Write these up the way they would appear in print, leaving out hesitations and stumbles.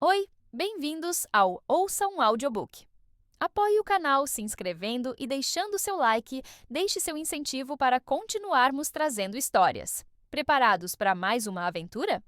Oi, bem-vindos ao Ouça um Audiobook. Apoie o canal se inscrevendo e deixando seu like, deixe seu incentivo para continuarmos trazendo histórias. Preparados para mais uma aventura?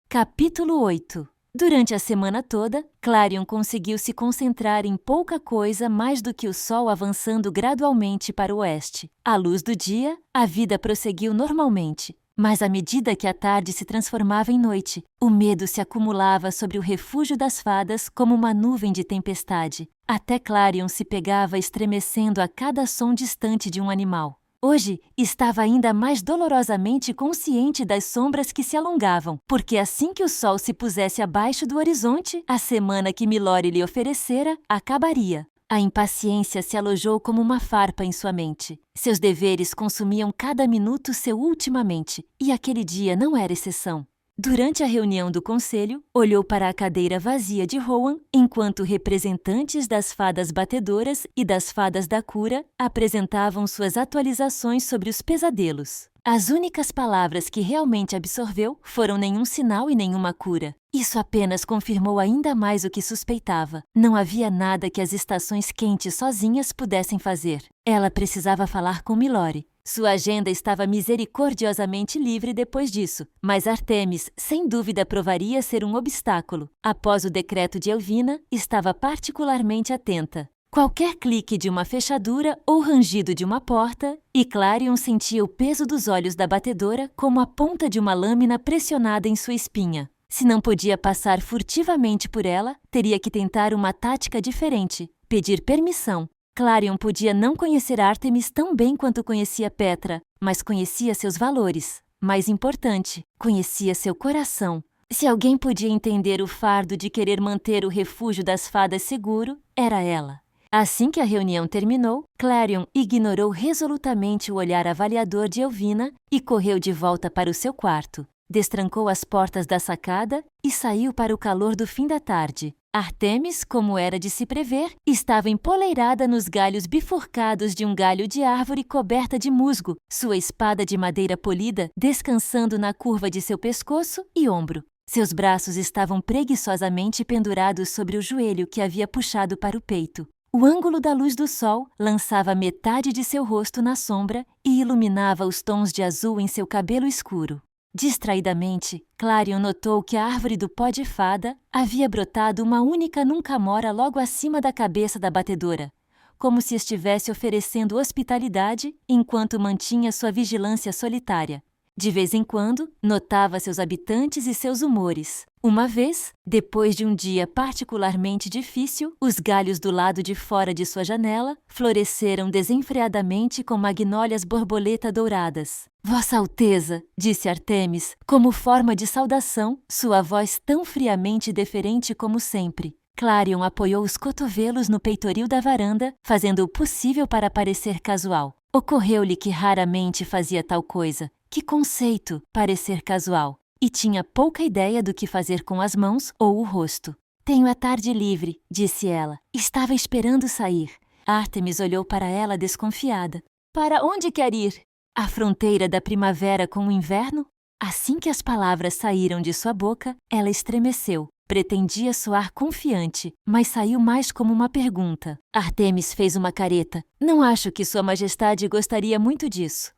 Capítulo 8. Durante a semana toda, Clarion conseguiu se concentrar em pouca coisa mais do que o sol avançando gradualmente para o oeste. À luz do dia, a vida prosseguiu normalmente. Mas à medida que a tarde se transformava em noite, o medo se acumulava sobre o refúgio das fadas como uma nuvem de tempestade. Até Clarion se pegava estremecendo a cada som distante de um animal. Hoje, estava ainda mais dolorosamente consciente das sombras que se alongavam, porque assim que o sol se pusesse abaixo do horizonte, a semana que Milori lhe oferecera acabaria. A impaciência se alojou como uma farpa em sua mente. Seus deveres consumiam cada minuto seu ultimamente, e aquele dia não era exceção. Durante a reunião do conselho, olhou para a cadeira vazia de Rowan, enquanto representantes das fadas batedoras e das fadas da cura apresentavam suas atualizações sobre os pesadelos. As únicas palavras que realmente absorveu foram nenhum sinal e nenhuma cura. Isso apenas confirmou ainda mais o que suspeitava. Não havia nada que as estações quentes sozinhas pudessem fazer. Ela precisava falar com Milori. Sua agenda estava misericordiosamente livre depois disso, mas Artemis sem dúvida provaria ser um obstáculo. Após o decreto de Elvina, estava particularmente atenta. Qualquer clique de uma fechadura ou rangido de uma porta, e Clarion sentia o peso dos olhos da batedora como a ponta de uma lâmina pressionada em sua espinha. Se não podia passar furtivamente por ela, teria que tentar uma tática diferente, pedir permissão. Clarion podia não conhecer Artemis tão bem quanto conhecia Petra, mas conhecia seus valores. Mais importante, conhecia seu coração. Se alguém podia entender o fardo de querer manter o refúgio das fadas seguro, era ela. Assim que a reunião terminou, Clarion ignorou resolutamente o olhar avaliador de Elvina e correu de volta para o seu quarto. Destrancou as portas da sacada e saiu para o calor do fim da tarde. Artemis, como era de se prever, estava empoleirada nos galhos bifurcados de um galho de árvore coberta de musgo, sua espada de madeira polida descansando na curva de seu pescoço e ombro. Seus braços estavam preguiçosamente pendurados sobre o joelho que havia puxado para o peito. O ângulo da luz do sol lançava metade de seu rosto na sombra e iluminava os tons de azul em seu cabelo escuro. Distraidamente, Clarion notou que a árvore do pó de fada havia brotado uma única nunca-mora logo acima da cabeça da batedora, como se estivesse oferecendo hospitalidade enquanto mantinha sua vigilância solitária. De vez em quando, notava seus habitantes e seus humores. Uma vez, depois de um dia particularmente difícil, os galhos do lado de fora de sua janela floresceram desenfreadamente com magnólias borboleta douradas. Vossa Alteza, disse Artemis, como forma de saudação, sua voz tão friamente deferente como sempre. Clarion apoiou os cotovelos no peitoril da varanda, fazendo o possível para parecer casual. Ocorreu-lhe que raramente fazia tal coisa. Que conceito, parecer casual. E tinha pouca ideia do que fazer com as mãos ou o rosto. Tenho a tarde livre, disse ela. Estava esperando sair. Artemis olhou para ela desconfiada. Para onde quer ir? À fronteira da primavera com o inverno? Assim que as palavras saíram de sua boca, ela estremeceu. Pretendia soar confiante, mas saiu mais como uma pergunta. Artemis fez uma careta. Não acho que Sua Majestade gostaria muito disso.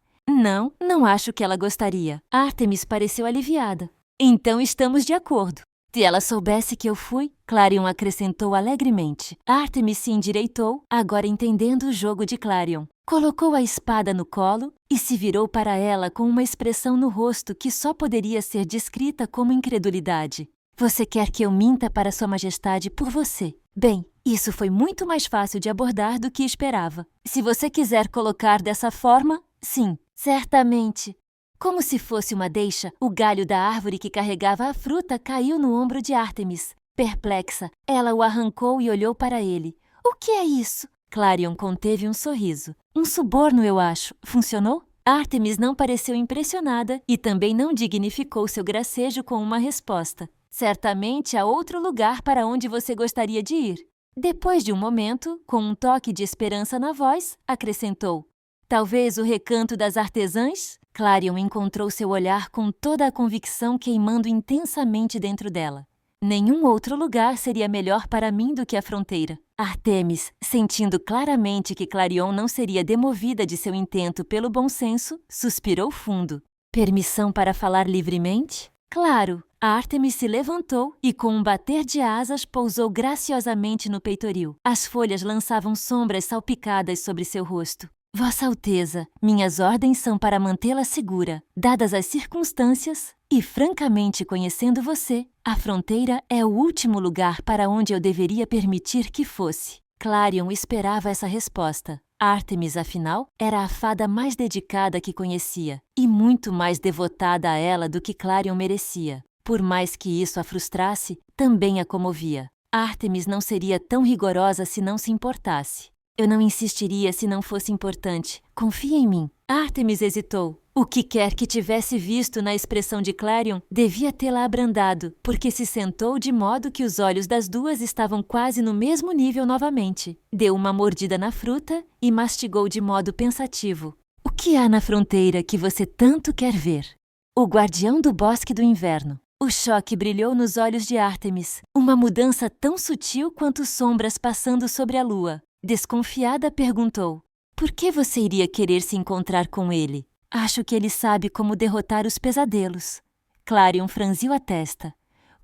Não acho que ela gostaria. Artemis pareceu aliviada. Então estamos de acordo. Se ela soubesse que eu fui, Clarion acrescentou alegremente. Artemis se endireitou, agora entendendo o jogo de Clarion. Colocou a espada no colo e se virou para ela com uma expressão no rosto que só poderia ser descrita como incredulidade. Você quer que eu minta para Sua Majestade por você? Bem, isso foi muito mais fácil de abordar do que esperava. Se você quiser colocar dessa forma, sim. Certamente. Como se fosse uma deixa, o galho da árvore que carregava a fruta caiu no ombro de Artemis. Perplexa, ela o arrancou e olhou para ele. O que é isso? Clarion conteve um sorriso. Um suborno, eu acho. Funcionou? Artemis não pareceu impressionada e também não dignificou seu gracejo com uma resposta. Certamente há outro lugar para onde você gostaria de ir. Depois de um momento, com um toque de esperança na voz, acrescentou. Talvez o recanto das artesãs? Clarion encontrou seu olhar com toda a convicção queimando intensamente dentro dela. Nenhum outro lugar seria melhor para mim do que a fronteira. Artemis, sentindo claramente que Clarion não seria demovida de seu intento pelo bom senso, suspirou fundo. Permissão para falar livremente? Claro! A Artemis se levantou e, com um bater de asas, pousou graciosamente no peitoril. As folhas lançavam sombras salpicadas sobre seu rosto. Vossa Alteza, minhas ordens são para mantê-la segura. Dadas as circunstâncias, e francamente conhecendo você, a fronteira é o último lugar para onde eu deveria permitir que fosse. Clarion esperava essa resposta. Artemis, afinal, era a fada mais dedicada que conhecia, e muito mais devotada a ela do que Clarion merecia. Por mais que isso a frustrasse, também a comovia. Artemis não seria tão rigorosa se não se importasse. Eu não insistiria se não fosse importante. Confia em mim. Artemis hesitou. O que quer que tivesse visto na expressão de Clarion devia tê-la abrandado, porque se sentou de modo que os olhos das duas estavam quase no mesmo nível novamente. Deu uma mordida na fruta e mastigou de modo pensativo. O que há na fronteira que você tanto quer ver? O guardião do bosque do inverno. O choque brilhou nos olhos de Artemis, uma mudança tão sutil quanto sombras passando sobre a lua. Desconfiada, perguntou: por que você iria querer se encontrar com ele? Acho que ele sabe como derrotar os pesadelos. Clarion franziu a testa.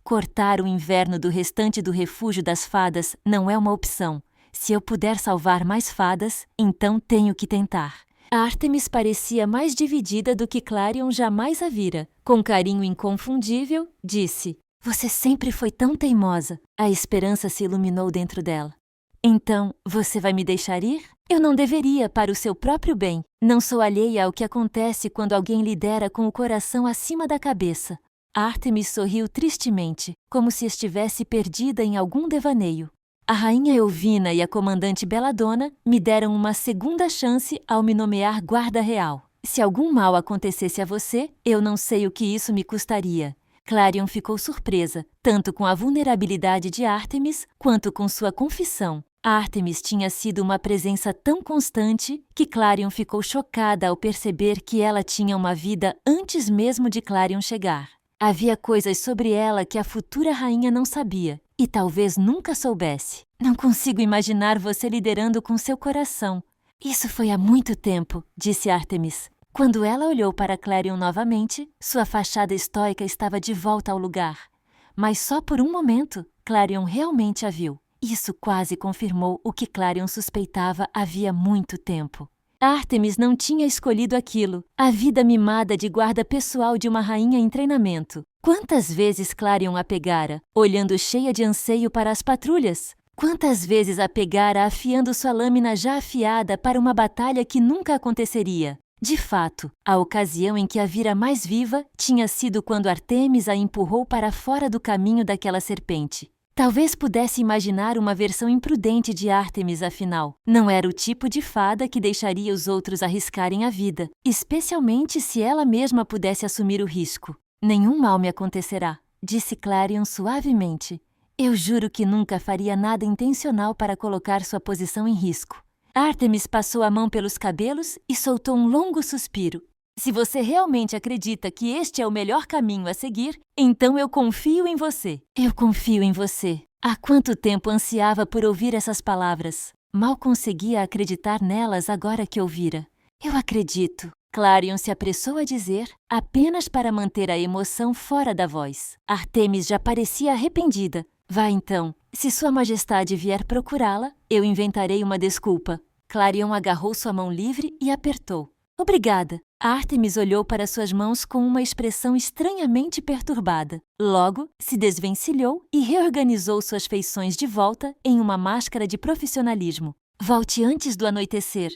Cortar o inverno do restante do refúgio das fadas não é uma opção. Se eu puder salvar mais fadas, então tenho que tentar. Artemis parecia mais dividida do que Clarion jamais a vira. Com carinho inconfundível, disse: você sempre foi tão teimosa. A esperança se iluminou dentro dela. Então, você vai me deixar ir? Eu não deveria, para o seu próprio bem. Não sou alheia ao que acontece quando alguém lidera com o coração acima da cabeça. Artemis sorriu tristemente, como se estivesse perdida em algum devaneio. A rainha Elvina e a comandante Belladonna me deram uma segunda chance ao me nomear guarda real. Se algum mal acontecesse a você, eu não sei o que isso me custaria. Clarion ficou surpresa, tanto com a vulnerabilidade de Artemis, quanto com sua confissão. Artemis tinha sido uma presença tão constante que Clarion ficou chocada ao perceber que ela tinha uma vida antes mesmo de Clarion chegar. Havia coisas sobre ela que a futura rainha não sabia, e talvez nunca soubesse. Não consigo imaginar você liderando com seu coração. Isso foi há muito tempo, disse Artemis. Quando ela olhou para Clarion novamente, sua fachada estoica estava de volta ao lugar. Mas só por um momento, Clarion realmente a viu. Isso quase confirmou o que Clarion suspeitava havia muito tempo. Artemis não tinha escolhido aquilo, a vida mimada de guarda pessoal de uma rainha em treinamento. Quantas vezes Clarion a pegara, olhando cheia de anseio para as patrulhas? Quantas vezes a pegara afiando sua lâmina já afiada para uma batalha que nunca aconteceria? De fato, a ocasião em que a vira mais viva tinha sido quando Artemis a empurrou para fora do caminho daquela serpente. Talvez pudesse imaginar uma versão imprudente de Artemis, afinal. Não era o tipo de fada que deixaria os outros arriscarem a vida, especialmente se ela mesma pudesse assumir o risco. Nenhum mal me acontecerá, disse Clarion suavemente. Eu juro que nunca faria nada intencional para colocar sua posição em risco. Artemis passou a mão pelos cabelos e soltou um longo suspiro. Se você realmente acredita que este é o melhor caminho a seguir, então eu confio em você. Eu confio em você. Há quanto tempo ansiava por ouvir essas palavras? Mal conseguia acreditar nelas agora que ouvira. Eu acredito. Clarion se apressou a dizer, apenas para manter a emoção fora da voz. Artemis já parecia arrependida. Vá então. Se Sua Majestade vier procurá-la, eu inventarei uma desculpa. Clarion agarrou sua mão livre e apertou. Obrigada. Artemis olhou para suas mãos com uma expressão estranhamente perturbada. Logo, se desvencilhou e reorganizou suas feições de volta em uma máscara de profissionalismo. Volte antes do anoitecer.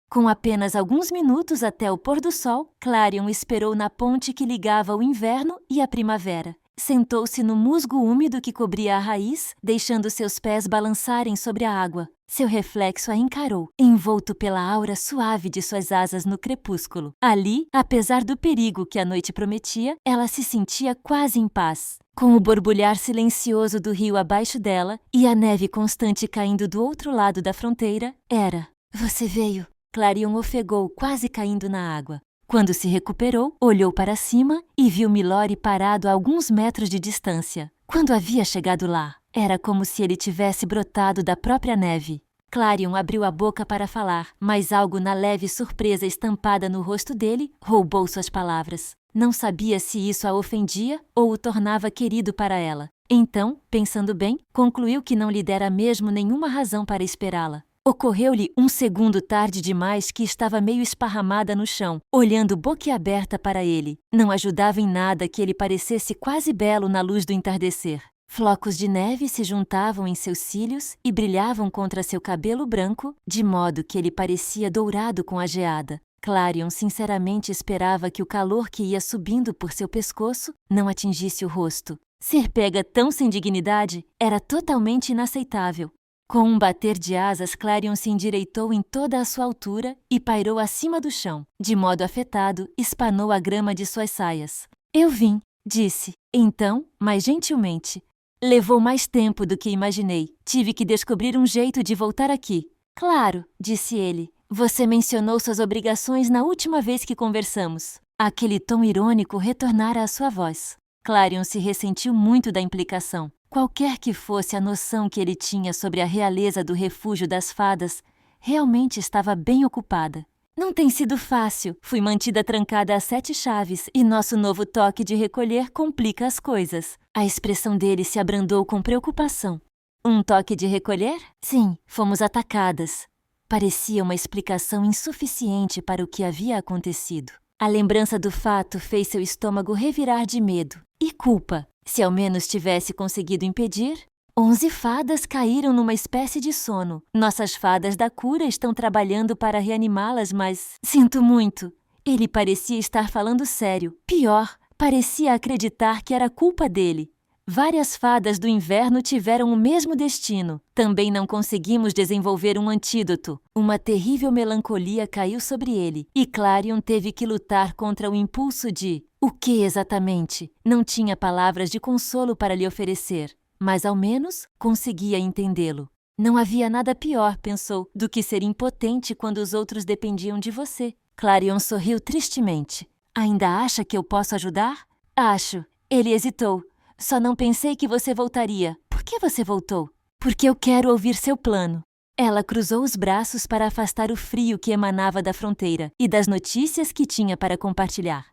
Com apenas alguns minutos até o pôr do sol, Clarion esperou na ponte que ligava o inverno e a primavera. Sentou-se no musgo úmido que cobria a raiz, deixando seus pés balançarem sobre a água. Seu reflexo a encarou, envolto pela aura suave de suas asas no crepúsculo. Ali, apesar do perigo que a noite prometia, ela se sentia quase em paz. Com o borbulhar silencioso do rio abaixo dela e a neve constante caindo do outro lado da fronteira, era. Você veio. Clarion ofegou, quase caindo na água. Quando se recuperou, olhou para cima e viu Milori parado a alguns metros de distância. Quando havia chegado lá, era como se ele tivesse brotado da própria neve. Clarion abriu a boca para falar, mas algo na leve surpresa estampada no rosto dele roubou suas palavras. Não sabia se isso a ofendia ou o tornava querido para ela. Então, pensando bem, concluiu que não lhe dera mesmo nenhuma razão para esperá-la. Ocorreu-lhe um segundo tarde demais que estava meio esparramada no chão, olhando boquiaberta para ele. Não ajudava em nada que ele parecesse quase belo na luz do entardecer. Flocos de neve se juntavam em seus cílios e brilhavam contra seu cabelo branco, de modo que ele parecia dourado com a geada. Clarion sinceramente esperava que o calor que ia subindo por seu pescoço não atingisse o rosto. Ser pega tão sem dignidade era totalmente inaceitável. Com um bater de asas, Clarion se endireitou em toda a sua altura e pairou acima do chão. De modo afetado, espanou a grama de suas saias. Eu vim, disse. Então, mais gentilmente. Levou mais tempo do que imaginei. Tive que descobrir um jeito de voltar aqui. Claro, disse ele. Você mencionou suas obrigações na última vez que conversamos. Aquele tom irônico retornara à sua voz. Clarion se ressentiu muito da implicação. Qualquer que fosse a noção que ele tinha sobre a realeza do refúgio das fadas, realmente estava bem ocupada. Não tem sido fácil. Fui mantida trancada a 7 chaves e nosso novo toque de recolher complica as coisas. A expressão dele se abrandou com preocupação. Um toque de recolher? Sim, fomos atacadas. Parecia uma explicação insuficiente para o que havia acontecido. A lembrança do fato fez seu estômago revirar de medo. E culpa. Se ao menos tivesse conseguido impedir... 11 fadas caíram numa espécie de sono. Nossas fadas da cura estão trabalhando para reanimá-las, mas... Sinto muito. Ele parecia estar falando sério. Pior, parecia acreditar que era culpa dele. Várias fadas do inverno tiveram o mesmo destino. Também não conseguimos desenvolver um antídoto. Uma terrível melancolia caiu sobre ele, e Clarion teve que lutar contra o impulso de... O que exatamente? Não tinha palavras de consolo para lhe oferecer, mas ao menos conseguia entendê-lo. Não havia nada pior, pensou, do que ser impotente quando os outros dependiam de você. Clarion sorriu tristemente. Ainda acha que eu posso ajudar? Acho. Ele hesitou. Só não pensei que você voltaria. Por que você voltou? Porque eu quero ouvir seu plano. Ela cruzou os braços para afastar o frio que emanava da fronteira e das notícias que tinha para compartilhar.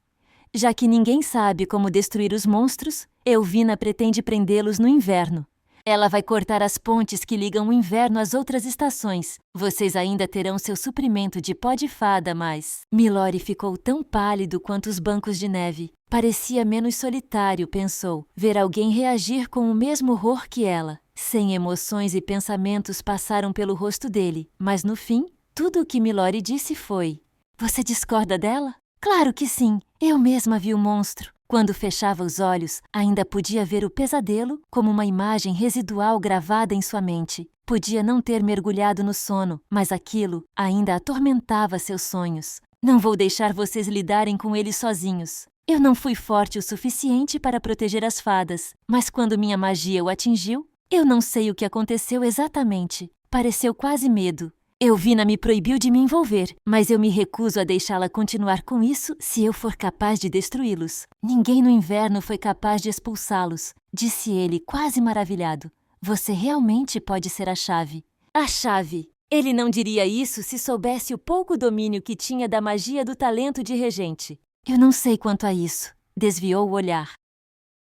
Já que ninguém sabe como destruir os monstros, Elvina pretende prendê-los no inverno. Ela vai cortar as pontes que ligam o inverno às outras estações. Vocês ainda terão seu suprimento de pó de fada, mas... Milori ficou tão pálido quanto os bancos de neve. Parecia menos solitário, pensou, ver alguém reagir com o mesmo horror que ela. Sem emoções e pensamentos passaram pelo rosto dele, mas no fim, tudo o que Milori disse foi: Você discorda dela? Claro que sim, eu mesma vi o monstro. Quando fechava os olhos, ainda podia ver o pesadelo como uma imagem residual gravada em sua mente. Podia não ter mergulhado no sono, mas aquilo ainda atormentava seus sonhos. Não vou deixar vocês lidarem com ele sozinhos. Eu não fui forte o suficiente para proteger as fadas, mas quando minha magia o atingiu, eu não sei o que aconteceu exatamente. Pareceu quase medo. Elvina me proibiu de me envolver, mas eu me recuso a deixá-la continuar com isso se eu for capaz de destruí-los. Ninguém no inverno foi capaz de expulsá-los, disse ele, quase maravilhado. Você realmente pode ser a chave. A chave! Ele não diria isso se soubesse o pouco domínio que tinha da magia do talento de regente. Eu não sei quanto a isso. Desviou o olhar.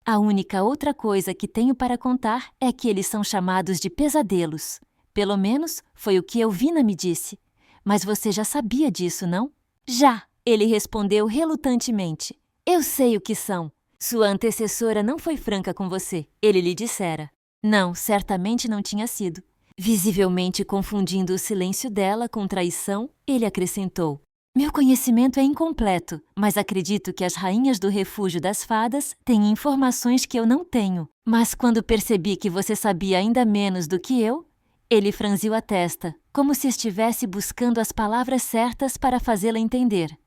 A única outra coisa que tenho para contar é que eles são chamados de pesadelos. Pelo menos foi o que Elvina me disse. Mas você já sabia disso, não? Já, ele respondeu relutantemente. Eu sei o que são. Sua antecessora não foi franca com você, ele lhe dissera. Não, certamente não tinha sido. Visivelmente confundindo o silêncio dela com traição, ele acrescentou. Meu conhecimento é incompleto, mas acredito que as rainhas do refúgio das fadas têm informações que eu não tenho. Mas quando percebi que você sabia ainda menos do que eu, ele franziu a testa, como se estivesse buscando as palavras certas para fazê-la entender.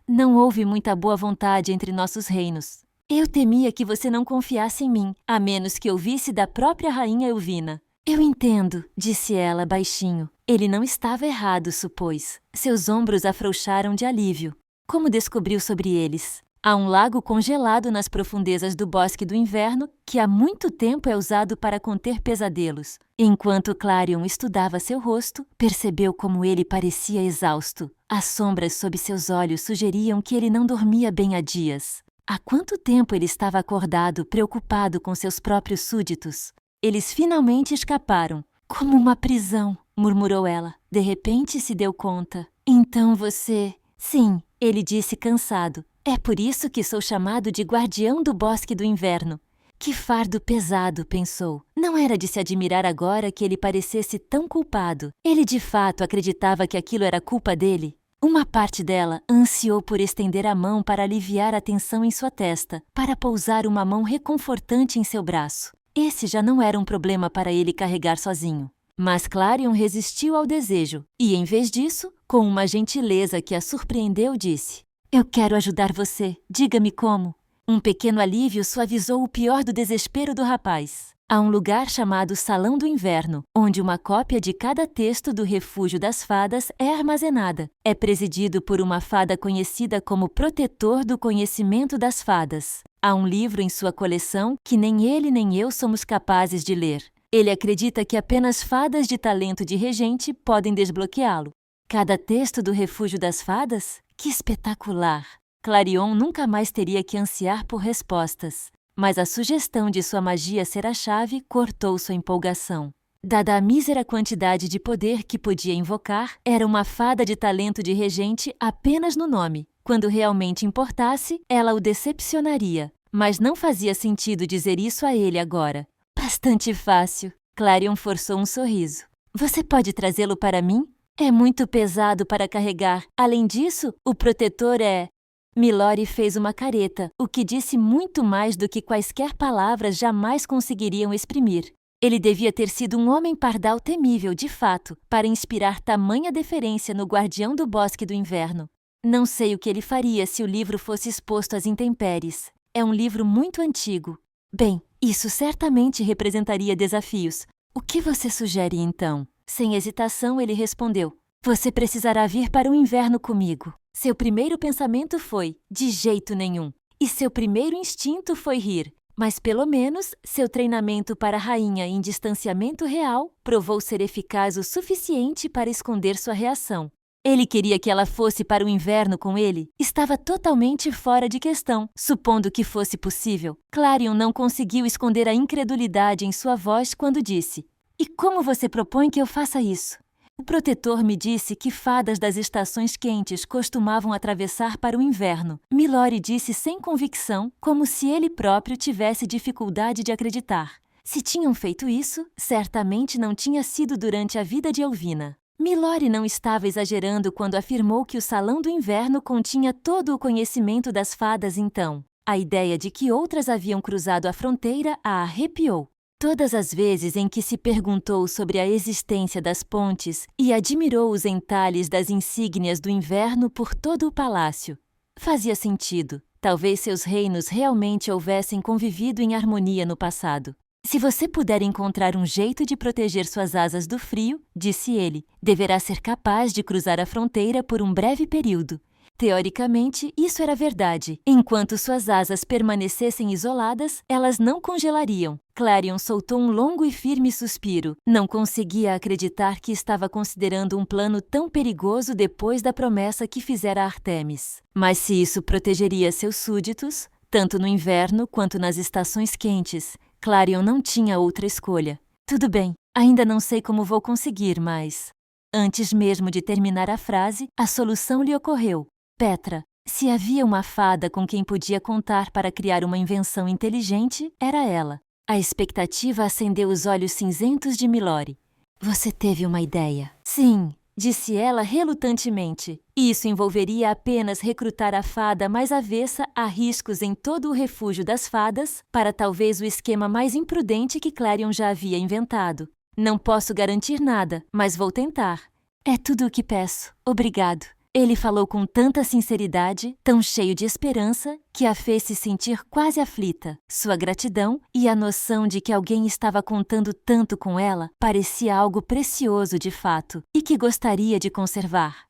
Não houve muita boa vontade entre nossos reinos. Eu temia que você não confiasse em mim, a menos que ouvisse da própria rainha Elvina. Eu entendo, disse ela baixinho. Ele não estava errado, supôs. Seus ombros afrouxaram de alívio. Como descobriu sobre eles? Há um lago congelado nas profundezas do Bosque do Inverno que há muito tempo é usado para conter pesadelos. Enquanto Clarion estudava seu rosto, percebeu como ele parecia exausto. As sombras sob seus olhos sugeriam que ele não dormia bem há dias. Há quanto tempo ele estava acordado, preocupado com seus próprios súditos? Eles finalmente escaparam. Como uma prisão, murmurou ela. De repente se deu conta. Então você... Sim, ele disse cansado. É por isso que sou chamado de Guardião do Bosque do Inverno. Que fardo pesado, pensou. Não era de se admirar agora que ele parecesse tão culpado. Ele de fato acreditava que aquilo era culpa dele. Uma parte dela ansiou por estender a mão para aliviar a tensão em sua testa, para pousar uma mão reconfortante em seu braço. Esse já não era um problema para ele carregar sozinho. Mas Clarion resistiu ao desejo e, em vez disso, com uma gentileza que a surpreendeu, disse: Eu quero ajudar você. Diga-me como. Um pequeno alívio suavizou o pior do desespero do rapaz. Há um lugar chamado Salão do Inverno, onde uma cópia de cada texto do Refúgio das Fadas é armazenada. É presidido por uma fada conhecida como Protetor do Conhecimento das Fadas. Há um livro em sua coleção que nem ele nem eu somos capazes de ler. Ele acredita que apenas fadas de talento de regente podem desbloqueá-lo. Cada texto do Refúgio das Fadas? Que espetacular! Clarion nunca mais teria que ansiar por respostas. Mas a sugestão de sua magia ser a chave cortou sua empolgação. Dada a mísera quantidade de poder que podia invocar, era uma fada de talento de regente apenas no nome. Quando realmente importasse, ela o decepcionaria. Mas não fazia sentido dizer isso a ele agora. Bastante fácil. Clarion forçou um sorriso. Você pode trazê-lo para mim? É muito pesado para carregar. Além disso, o protetor é... Milori fez uma careta, o que disse muito mais do que quaisquer palavras jamais conseguiriam exprimir. Ele devia ter sido um homem pardal temível, de fato, para inspirar tamanha deferência no Guardião do Bosque do Inverno. Não sei o que ele faria se o livro fosse exposto às intempéries. É um livro muito antigo. Bem, isso certamente representaria desafios. O que você sugere, então? Sem hesitação, ele respondeu. Você precisará vir para o inverno comigo. Seu primeiro pensamento foi, de jeito nenhum. E seu primeiro instinto foi rir. Mas pelo menos, seu treinamento para rainha em distanciamento real provou ser eficaz o suficiente para esconder sua reação. Ele queria que ela fosse para o inverno com ele? Estava totalmente fora de questão, supondo que fosse possível. Clarion não conseguiu esconder a incredulidade em sua voz quando disse: E como você propõe que eu faça isso? O protetor me disse que fadas das estações quentes costumavam atravessar para o inverno. Milori disse sem convicção, como se ele próprio tivesse dificuldade de acreditar. Se tinham feito isso, certamente não tinha sido durante a vida de Elvina. Milori não estava exagerando quando afirmou que o Salão do Inverno continha todo o conhecimento das fadas então. A ideia de que outras haviam cruzado a fronteira a arrepiou. Todas as vezes em que se perguntou sobre a existência das pontes e admirou os entalhes das insígnias do inverno por todo o palácio. Fazia sentido. Talvez seus reinos realmente houvessem convivido em harmonia no passado. Se você puder encontrar um jeito de proteger suas asas do frio, disse ele, deverá ser capaz de cruzar a fronteira por um breve período. Teoricamente, isso era verdade. Enquanto suas asas permanecessem isoladas, elas não congelariam. Clarion soltou um longo e firme suspiro. Não conseguia acreditar que estava considerando um plano tão perigoso depois da promessa que fizera a Artemis. Mas se isso protegeria seus súditos, tanto no inverno quanto nas estações quentes, Clarion não tinha outra escolha. Tudo bem, ainda não sei como vou conseguir, mas... Antes mesmo de terminar a frase, a solução lhe ocorreu. Petra, se havia uma fada com quem podia contar para criar uma invenção inteligente, era ela. A expectativa acendeu os olhos cinzentos de Milori. Você teve uma ideia? Sim, disse ela relutantemente. Isso envolveria apenas recrutar a fada mais avessa a riscos em todo o refúgio das fadas para talvez o esquema mais imprudente que Clarion já havia inventado. Não posso garantir nada, mas vou tentar. É tudo o que peço. Obrigado. Ele falou com tanta sinceridade, tão cheio de esperança, que a fez se sentir quase aflita. Sua gratidão e a noção de que alguém estava contando tanto com ela parecia algo precioso de fato e que gostaria de conservar.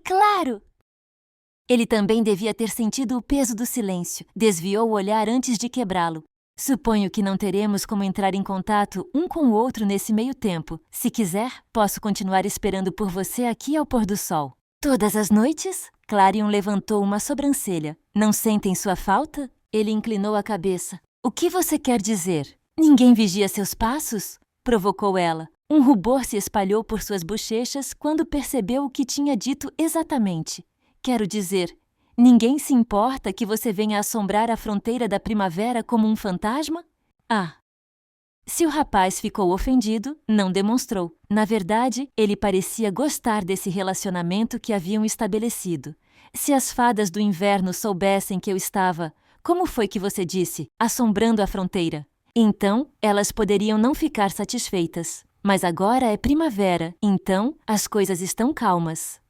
Claro! Ele também devia ter sentido o peso do silêncio. Desviou o olhar antes de quebrá-lo. Suponho que não teremos como entrar em contato um com o outro nesse meio tempo. Se quiser, posso continuar esperando por você aqui ao pôr do sol. Todas as noites? Clarion levantou uma sobrancelha. Não sentem sua falta? Ele inclinou a cabeça. O que você quer dizer? Ninguém vigia seus passos? Provocou ela. Um rubor se espalhou por suas bochechas quando percebeu o que tinha dito exatamente. Quero dizer, ninguém se importa que você venha assombrar a fronteira da primavera como um fantasma? Ah! Se o rapaz ficou ofendido, não demonstrou. Na verdade, ele parecia gostar desse relacionamento que haviam estabelecido. Se as fadas do inverno soubessem que eu estava, como foi que você disse, assombrando a fronteira? Então, elas poderiam não ficar satisfeitas. Mas agora é primavera, então as coisas estão calmas.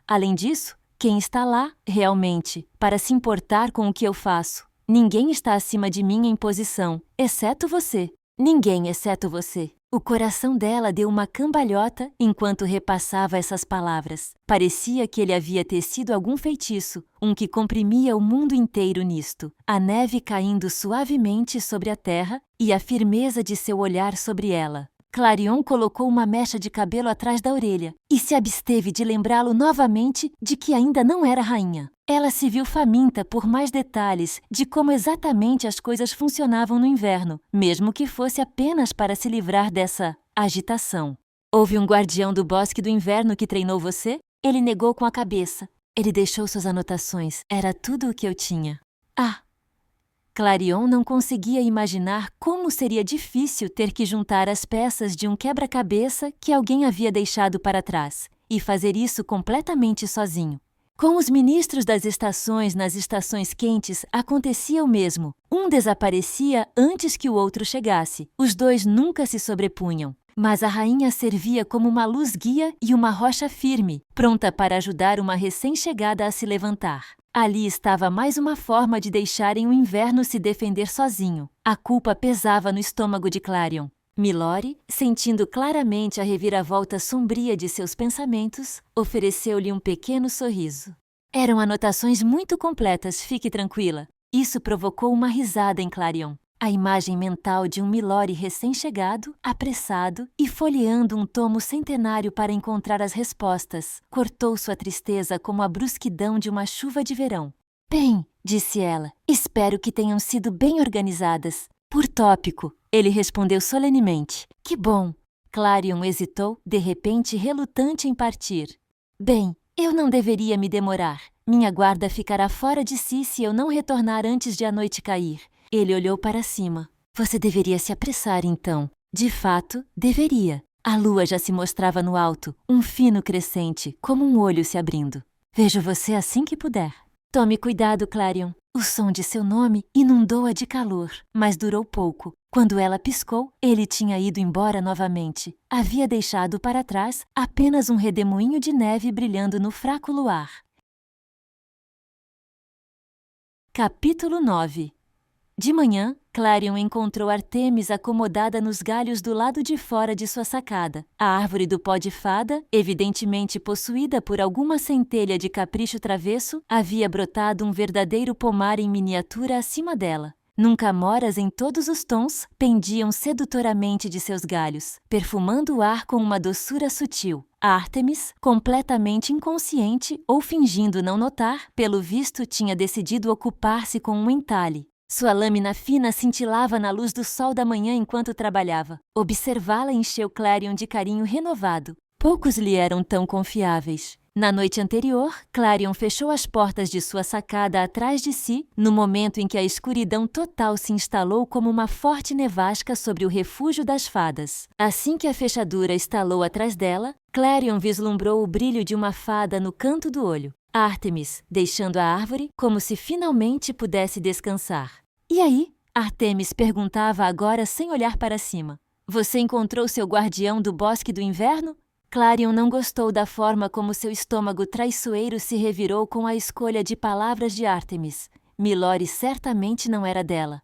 Além disso, quem está lá, realmente, para se importar com o que eu faço? Ninguém está acima de mim em posição, exceto você. Ninguém exceto você. O coração dela deu uma cambalhota enquanto repassava essas palavras. Parecia que ele havia tecido algum feitiço, um que comprimia o mundo inteiro nisto. A neve caindo suavemente sobre a terra e a firmeza de seu olhar sobre ela. Clarion colocou uma mecha de cabelo atrás da orelha e se absteve de lembrá-lo novamente de que ainda não era rainha. Ela se viu faminta por mais detalhes de como exatamente as coisas funcionavam no inverno, mesmo que fosse apenas para se livrar dessa agitação. Houve um guardião do bosque do inverno que treinou você? Ele negou com a cabeça. Ele deixou suas anotações. Era tudo o que eu tinha. Ah! Clarion não conseguia imaginar como seria difícil ter que juntar as peças de um quebra-cabeça que alguém havia deixado para trás, e fazer isso completamente sozinho. Com os ministros das estações nas estações quentes acontecia o mesmo. Um desaparecia antes que o outro chegasse. Os dois nunca se sobrepunham. Mas a rainha servia como uma luz-guia e uma rocha firme, pronta para ajudar uma recém-chegada a se levantar. Ali estava mais uma forma de deixarem o inverno se defender sozinho. A culpa pesava no estômago de Clarion. Milori, sentindo claramente a reviravolta sombria de seus pensamentos, ofereceu-lhe um pequeno sorriso. Eram anotações muito completas, fique tranquila. Isso provocou uma risada em Clarion. A imagem mental de um Milori recém-chegado, apressado e folheando um tomo centenário para encontrar as respostas, cortou sua tristeza como a brusquidão de uma chuva de verão. Bem, disse ela, espero que tenham sido bem organizadas. Por tópico, ele respondeu solenemente. Que bom. Clarion hesitou, de repente relutante em partir. Bem, eu não deveria me demorar. Minha guarda ficará fora de si se eu não retornar antes de a noite cair. Ele olhou para cima. Você deveria se apressar, então. De fato, deveria. A lua já se mostrava no alto, um fino crescente, como um olho se abrindo. Vejo você assim que puder. Tome cuidado, Clarion. O som de seu nome inundou-a de calor, mas durou pouco. Quando ela piscou, ele tinha ido embora novamente. Havia deixado para trás apenas um redemoinho de neve brilhando no fraco luar. Capítulo 9. De manhã, Clarion encontrou Artemis acomodada nos galhos do lado de fora de sua sacada. A árvore do pó de fada, evidentemente possuída por alguma centelha de capricho travesso, havia brotado um verdadeiro pomar em miniatura acima dela. Num camoras em todos os tons pendiam sedutoramente de seus galhos, perfumando o ar com uma doçura sutil. Artemis, completamente inconsciente ou fingindo não notar, pelo visto tinha decidido ocupar-se com um entalhe. Sua lâmina fina cintilava na luz do sol da manhã enquanto trabalhava. Observá-la encheu Clarion de carinho renovado. Poucos lhe eram tão confiáveis. Na noite anterior, Clarion fechou as portas de sua sacada atrás de si, no momento em que a escuridão total se instalou como uma forte nevasca sobre o refúgio das fadas. Assim que a fechadura estalou atrás dela, Clarion vislumbrou o brilho de uma fada no canto do olho. Artemis, deixando a árvore, como se finalmente pudesse descansar. E aí? Artemis perguntava agora sem olhar para cima. Você encontrou seu guardião do bosque do inverno? Clarion não gostou da forma como seu estômago traiçoeiro se revirou com a escolha de palavras de Artemis. Milori certamente não era dela.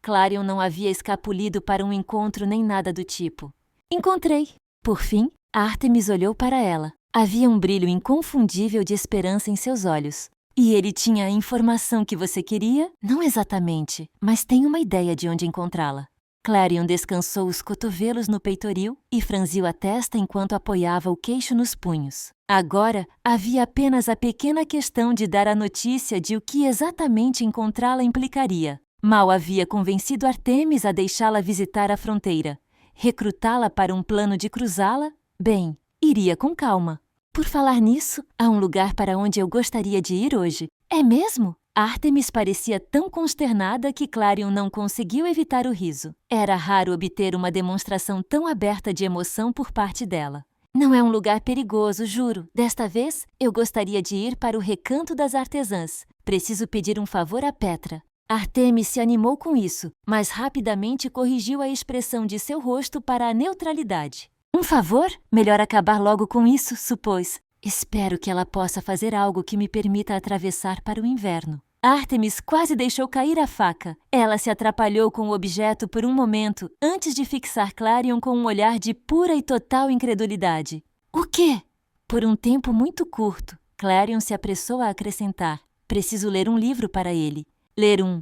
Clarion não havia escapulido para um encontro nem nada do tipo. Encontrei. Por fim, Artemis olhou para ela. Havia um brilho inconfundível de esperança em seus olhos. E ele tinha a informação que você queria? Não exatamente, mas tem uma ideia de onde encontrá-la. Clarion descansou os cotovelos no peitoril e franziu a testa enquanto apoiava o queixo nos punhos. Agora, havia apenas a pequena questão de dar a notícia de o que exatamente encontrá-la implicaria. Mal havia convencido Artemis a deixá-la visitar a fronteira. Recrutá-la para um plano de cruzá-la? Bem, iria com calma. Por falar nisso, há um lugar para onde eu gostaria de ir hoje. É mesmo? Artemis parecia tão consternada que Clarion não conseguiu evitar o riso. Era raro obter uma demonstração tão aberta de emoção por parte dela. Não é um lugar perigoso, juro. Desta vez, eu gostaria de ir para o Recanto das Artesãs. Preciso pedir um favor a Petra. Artemis se animou com isso, mas rapidamente corrigiu a expressão de seu rosto para a neutralidade. Um favor? Melhor acabar logo com isso, supôs. Espero que ela possa fazer algo que me permita atravessar para o inverno. Artemis quase deixou cair a faca. Ela se atrapalhou com o objeto por um momento, antes de fixar Clarion com um olhar de pura e total incredulidade. O quê? Por um tempo muito curto, Clarion se apressou a acrescentar. Preciso ler um livro para ele. Ler um.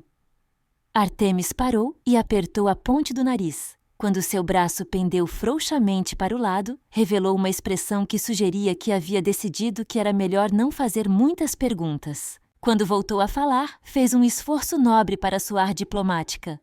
Artemis parou e apertou a ponte do nariz. Quando seu braço pendeu frouxamente para o lado, revelou uma expressão que sugeria que havia decidido que era melhor não fazer muitas perguntas. Quando voltou a falar, fez um esforço nobre para soar diplomática.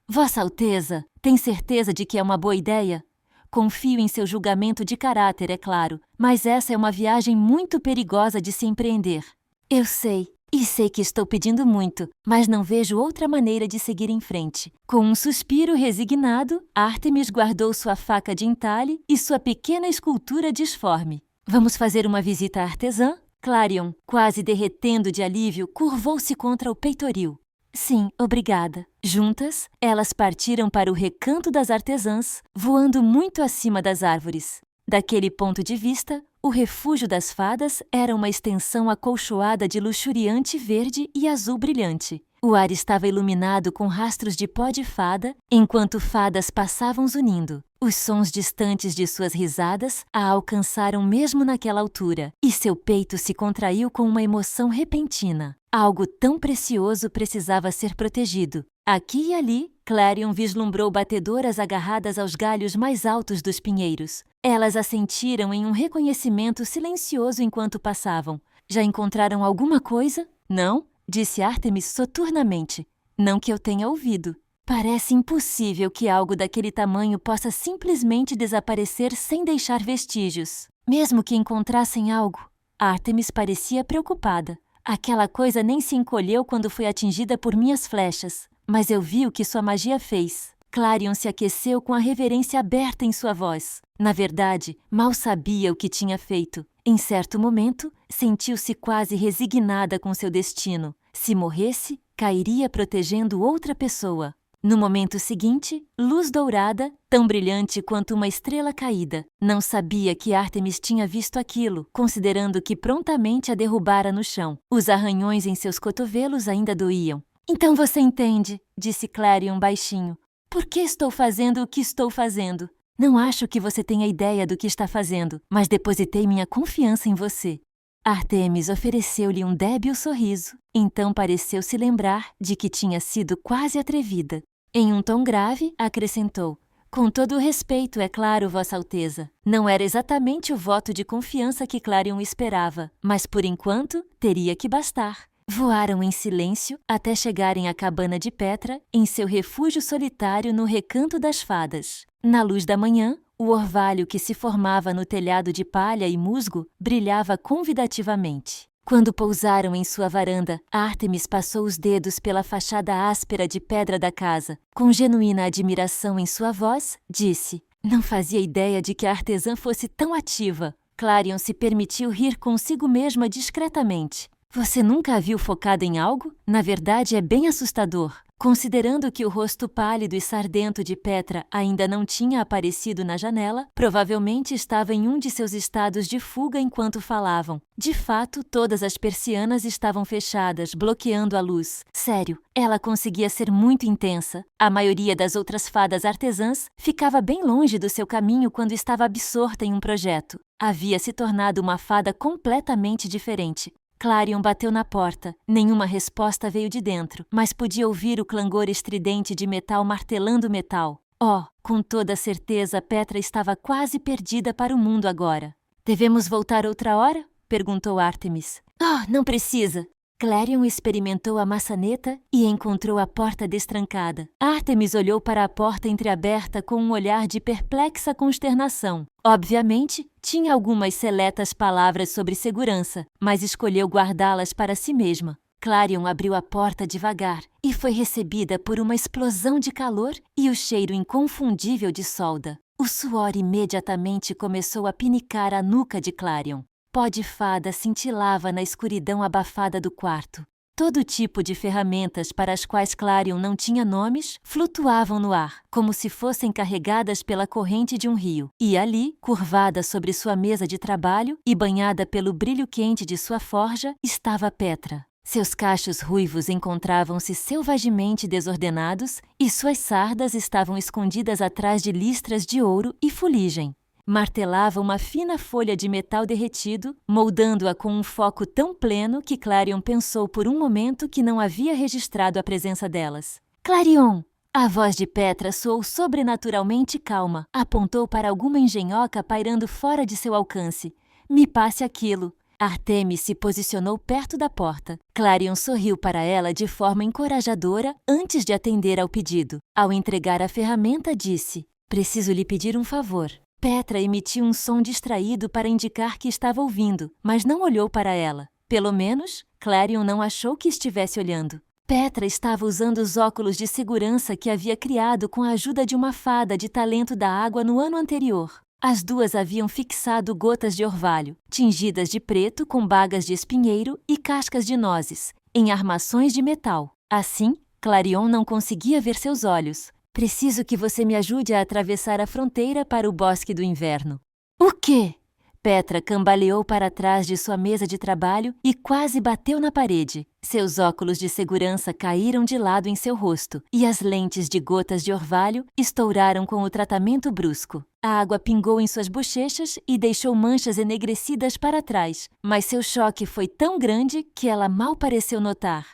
Vossa Alteza, tem certeza de que é uma boa ideia? Confio em seu julgamento de caráter, é claro, mas essa é uma viagem muito perigosa de se empreender. Eu sei. E sei que estou pedindo muito, mas não vejo outra maneira de seguir em frente. Com um suspiro resignado, Artemis guardou sua faca de entalhe e sua pequena escultura disforme. Vamos fazer uma visita à artesã? Clarion, quase derretendo de alívio, curvou-se contra o peitoril. Sim, obrigada. Juntas, elas partiram para o Recanto das Artesãs, voando muito acima das árvores. Daquele ponto de vista, o refúgio das fadas era uma extensão acolchoada de luxuriante verde e azul brilhante. O ar estava iluminado com rastros de pó de fada, enquanto fadas passavam zunindo. Os sons distantes de suas risadas a alcançaram mesmo naquela altura, e seu peito se contraiu com uma emoção repentina. Algo tão precioso precisava ser protegido. Aqui e ali, Clarion vislumbrou batedoras agarradas aos galhos mais altos dos pinheiros. Elas assentiram em um reconhecimento silencioso enquanto passavam. Já encontraram alguma coisa? Não? Disse Artemis soturnamente. Não que eu tenha ouvido. Parece impossível que algo daquele tamanho possa simplesmente desaparecer sem deixar vestígios. Mesmo que encontrassem algo. Artemis parecia preocupada. Aquela coisa nem se encolheu quando foi atingida por minhas flechas. Mas eu vi o que sua magia fez. Clarion se aqueceu com a reverência aberta em sua voz. Na verdade, mal sabia o que tinha feito. Em certo momento, sentiu-se quase resignada com seu destino. Se morresse, cairia protegendo outra pessoa. No momento seguinte, luz dourada, tão brilhante quanto uma estrela caída. Não sabia que Artemis tinha visto aquilo, considerando que prontamente a derrubara no chão. Os arranhões em seus cotovelos ainda doíam. Então você entende, disse Clarion baixinho. Por que estou fazendo o que estou fazendo? Não acho que você tenha ideia do que está fazendo, mas depositei minha confiança em você. Artemis ofereceu-lhe um débil sorriso, então pareceu se lembrar de que tinha sido quase atrevida. Em um tom grave, acrescentou, com todo o respeito, é claro, Vossa Alteza. Não era exatamente o voto de confiança que Clarion esperava, mas por enquanto teria que bastar. Voaram em silêncio até chegarem à cabana de Petra, em seu refúgio solitário no Recanto das Fadas. Na luz da manhã, o orvalho que se formava no telhado de palha e musgo brilhava convidativamente. Quando pousaram em sua varanda, Artemis passou os dedos pela fachada áspera de pedra da casa. Com genuína admiração em sua voz, disse: Não fazia ideia de que a artesã fosse tão ativa. Clarion se permitiu rir consigo mesma discretamente. Você nunca a viu focada em algo? Na verdade, é bem assustador. Considerando que o rosto pálido e sardento de Petra ainda não tinha aparecido na janela, provavelmente estava em um de seus estados de fuga enquanto falavam. De fato, todas as persianas estavam fechadas, bloqueando a luz. Sério, ela conseguia ser muito intensa. A maioria das outras fadas artesãs ficava bem longe do seu caminho quando estava absorta em um projeto. Havia se tornado uma fada completamente diferente. Clarion bateu na porta. Nenhuma resposta veio de dentro, mas podia ouvir o clangor estridente de metal martelando metal. Oh, com toda certeza, Petra estava quase perdida para o mundo agora. Devemos voltar outra hora? Perguntou Artemis. Oh, não precisa. Clarion experimentou a maçaneta e encontrou a porta destrancada. Artemis olhou para a porta entreaberta com um olhar de perplexa consternação. Obviamente, tinha algumas seletas palavras sobre segurança, mas escolheu guardá-las para si mesma. Clarion abriu a porta devagar e foi recebida por uma explosão de calor e o cheiro inconfundível de solda. O suor imediatamente começou a pinicar a nuca de Clarion. Pó de fada cintilava na escuridão abafada do quarto. Todo tipo de ferramentas para as quais Clarion não tinha nomes flutuavam no ar, como se fossem carregadas pela corrente de um rio. E ali, curvada sobre sua mesa de trabalho e banhada pelo brilho quente de sua forja, estava Petra. Seus cachos ruivos encontravam-se selvagemente desordenados e suas sardas estavam escondidas atrás de listras de ouro e fuligem. Martelava uma fina folha de metal derretido, moldando-a com um foco tão pleno que Clarion pensou por um momento que não havia registrado a presença delas. Clarion! A voz de Petra soou sobrenaturalmente calma. Apontou para alguma engenhoca pairando fora de seu alcance. Me passe aquilo. Artemis se posicionou perto da porta. Clarion sorriu para ela de forma encorajadora antes de atender ao pedido. Ao entregar a ferramenta, disse: Preciso lhe pedir um favor. Petra emitiu um som distraído para indicar que estava ouvindo, mas não olhou para ela. Pelo menos, Clarion não achou que estivesse olhando. Petra estava usando os óculos de segurança que havia criado com a ajuda de uma fada de talento da água no ano anterior. As duas haviam fixado gotas de orvalho, tingidas de preto com bagas de espinheiro e cascas de nozes, em armações de metal. Assim, Clarion não conseguia ver seus olhos. Preciso que você me ajude a atravessar a fronteira para o Bosque do Inverno. O quê? Petra cambaleou para trás de sua mesa de trabalho e quase bateu na parede. Seus óculos de segurança caíram de lado em seu rosto e as lentes de gotas de orvalho estouraram com o tratamento brusco. A água pingou em suas bochechas e deixou manchas enegrecidas para trás, mas seu choque foi tão grande que ela mal pareceu notar.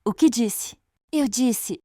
O que disse? Eu disse...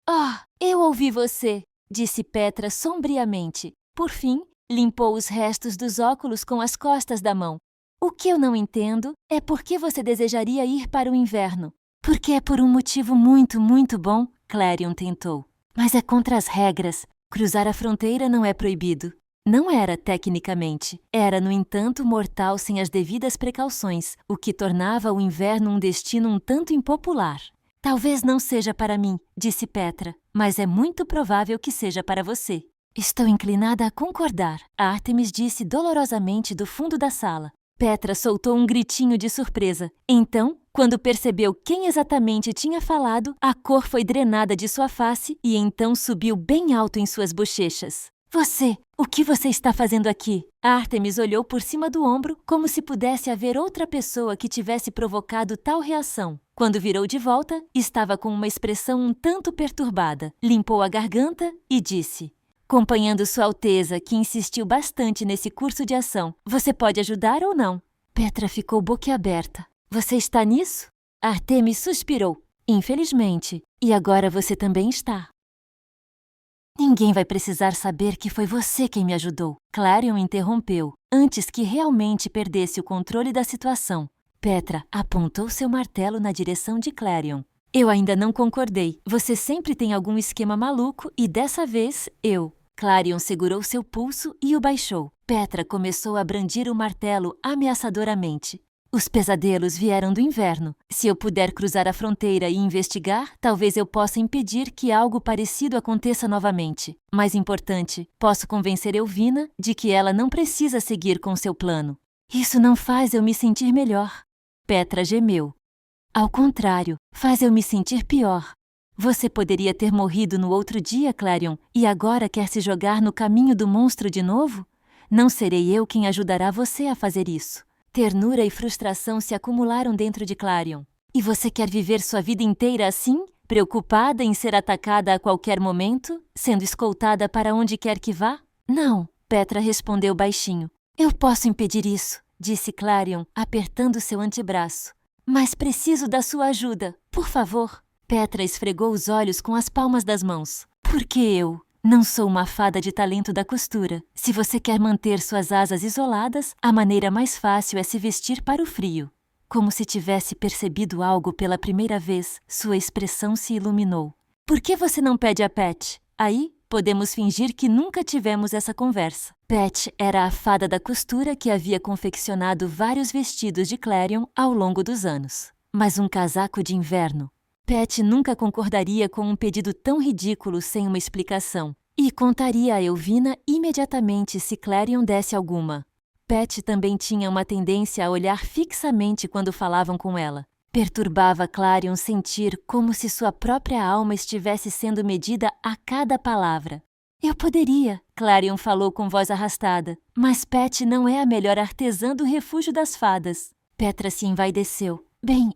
Oh, eu ouvi você, disse Petra sombriamente. Por fim, limpou os restos dos óculos com as costas da mão. O que eu não entendo é por que você desejaria ir para o inverno. Porque é por um motivo muito, muito bom, Clarion tentou. Mas é contra as regras. Cruzar a fronteira não é proibido. Não era, tecnicamente. Era, no entanto, mortal sem as devidas precauções, o que tornava o inverno um destino um tanto impopular. Talvez não seja para mim, disse Petra, mas é muito provável que seja para você. Estou inclinada a concordar, Artemis disse dolorosamente do fundo da sala. Petra soltou um gritinho de surpresa. Então, quando percebeu quem exatamente tinha falado, a cor foi drenada de sua face e então subiu bem alto em suas bochechas. Você, o que você está fazendo aqui? Artemis olhou por cima do ombro como se pudesse haver outra pessoa que tivesse provocado tal reação. Quando virou de volta, estava com uma expressão um tanto perturbada. Limpou a garganta e disse: acompanhando Sua Alteza, que insistiu bastante nesse curso de ação, você pode ajudar ou não? Petra ficou boquiaberta. Você está nisso? Artemis suspirou. Infelizmente. E agora você também está. Ninguém vai precisar saber que foi você quem me ajudou. Clarion interrompeu, antes que realmente perdesse o controle da situação. Petra apontou seu martelo na direção de Clarion. Eu ainda não concordei. Você sempre tem algum esquema maluco e dessa vez, eu. Clarion segurou seu pulso e o baixou. Petra começou a brandir o martelo ameaçadoramente. Os pesadelos vieram do inverno. Se eu puder cruzar a fronteira e investigar, talvez eu possa impedir que algo parecido aconteça novamente. Mais importante, posso convencer Elvina de que ela não precisa seguir com seu plano. Isso não faz eu me sentir melhor. Petra gemeu. Ao contrário, faz eu me sentir pior. Você poderia ter morrido no outro dia, Clarion, e agora quer se jogar no caminho do monstro de novo? Não serei eu quem ajudará você a fazer isso. Ternura e frustração se acumularam dentro de Clarion. E você quer viver sua vida inteira assim? Preocupada em ser atacada a qualquer momento? Sendo escoltada para onde quer que vá? Não, Petra respondeu baixinho. Eu posso impedir isso, disse Clarion, apertando seu antebraço. Mas preciso da sua ajuda, por favor. Petra esfregou os olhos com as palmas das mãos. Por que eu? Não sou uma fada de talento da costura. Se você quer manter suas asas isoladas, a maneira mais fácil é se vestir para o frio. Como se tivesse percebido algo pela primeira vez, sua expressão se iluminou. Por que você não pede a Pat? Aí, podemos fingir que nunca tivemos essa conversa. Pat era a fada da costura que havia confeccionado vários vestidos de Clarion ao longo dos anos. Mas um casaco de inverno. Pat nunca concordaria com um pedido tão ridículo sem uma explicação, e contaria a Elvina imediatamente se Clarion desse alguma. Pat também tinha uma tendência a olhar fixamente quando falavam com ela. Perturbava Clarion sentir como se sua própria alma estivesse sendo medida a cada palavra. Eu poderia, Clarion falou com voz arrastada, mas Pat não é a melhor artesã do refúgio das fadas. Petra se envaideceu. Bem,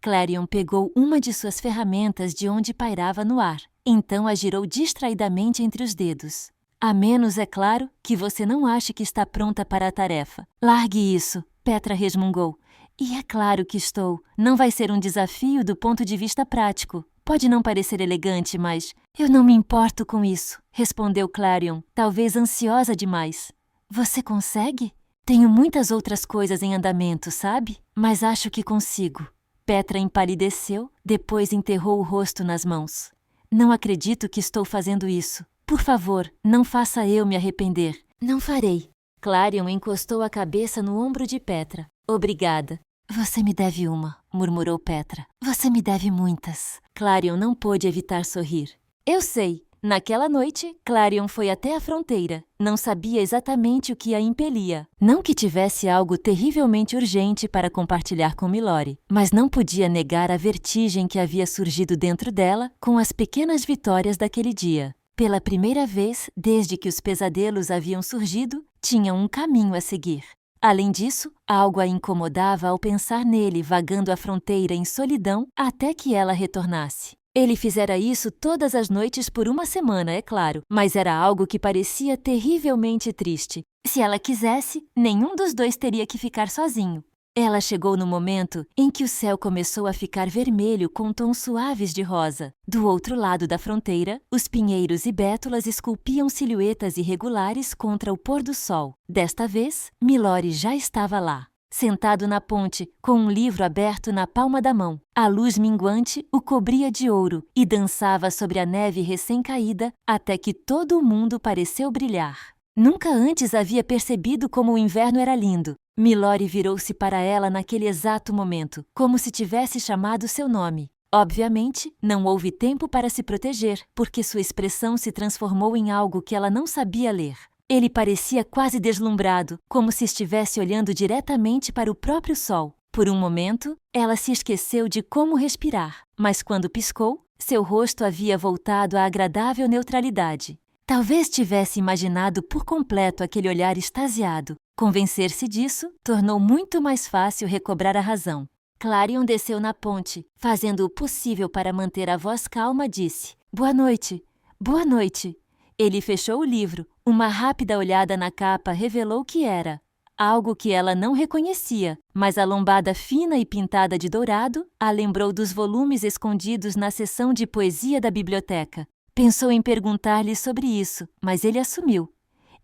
Clarion pegou uma de suas ferramentas de onde pairava no ar. Então a girou distraidamente entre os dedos. A menos, é claro, que você não ache que está pronta para a tarefa. Largue isso, Petra resmungou. E é claro que estou. Não vai ser um desafio do ponto de vista prático. Pode não parecer elegante, mas eu não me importo com isso, respondeu Clarion, talvez ansiosa demais. Você consegue? Tenho muitas outras coisas em andamento, sabe? Mas acho que consigo. Petra empalideceu, depois enterrou o rosto nas mãos. Não acredito que estou fazendo isso. Por favor, não faça eu me arrepender. Não farei. Clarion encostou a cabeça no ombro de Petra. Obrigada. Você me deve uma, murmurou Petra. Você me deve muitas. Clarion não pôde evitar sorrir. Eu sei. Naquela noite, Clarion foi até a fronteira. Não sabia exatamente o que a impelia. Não que tivesse algo terrivelmente urgente para compartilhar com Milori, mas não podia negar a vertigem que havia surgido dentro dela com as pequenas vitórias daquele dia. Pela primeira vez, desde que os pesadelos haviam surgido, tinha um caminho a seguir. Além disso, algo a incomodava ao pensar nele vagando a fronteira em solidão até que ela retornasse. Ele fizera isso todas as noites por uma semana, é claro, mas era algo que parecia terrivelmente triste. Se ela quisesse, nenhum dos dois teria que ficar sozinho. Ela chegou no momento em que o céu começou a ficar vermelho com tons suaves de rosa. Do outro lado da fronteira, os pinheiros e bétulas esculpiam silhuetas irregulares contra o pôr do sol. Desta vez, Milori já estava lá. Sentado na ponte, com um livro aberto na palma da mão. A luz minguante o cobria de ouro e dançava sobre a neve recém-caída até que todo o mundo pareceu brilhar. Nunca antes havia percebido como o inverno era lindo. Milori virou-se para ela naquele exato momento, como se tivesse chamado seu nome. Obviamente, não houve tempo para se proteger, porque sua expressão se transformou em algo que ela não sabia ler. Ele parecia quase deslumbrado, como se estivesse olhando diretamente para o próprio sol. Por um momento, ela se esqueceu de como respirar, mas quando piscou, seu rosto havia voltado à agradável neutralidade. Talvez tivesse imaginado por completo aquele olhar extasiado. Convencer-se disso tornou muito mais fácil recobrar a razão. Clarion desceu na ponte, fazendo o possível para manter a voz calma, disse: "Boa noite. Boa noite." Ele fechou o livro. Uma rápida olhada na capa revelou que era algo que ela não reconhecia, mas a lombada fina e pintada de dourado a lembrou dos volumes escondidos na seção de poesia da biblioteca. Pensou em perguntar-lhe sobre isso, mas ele assumiu.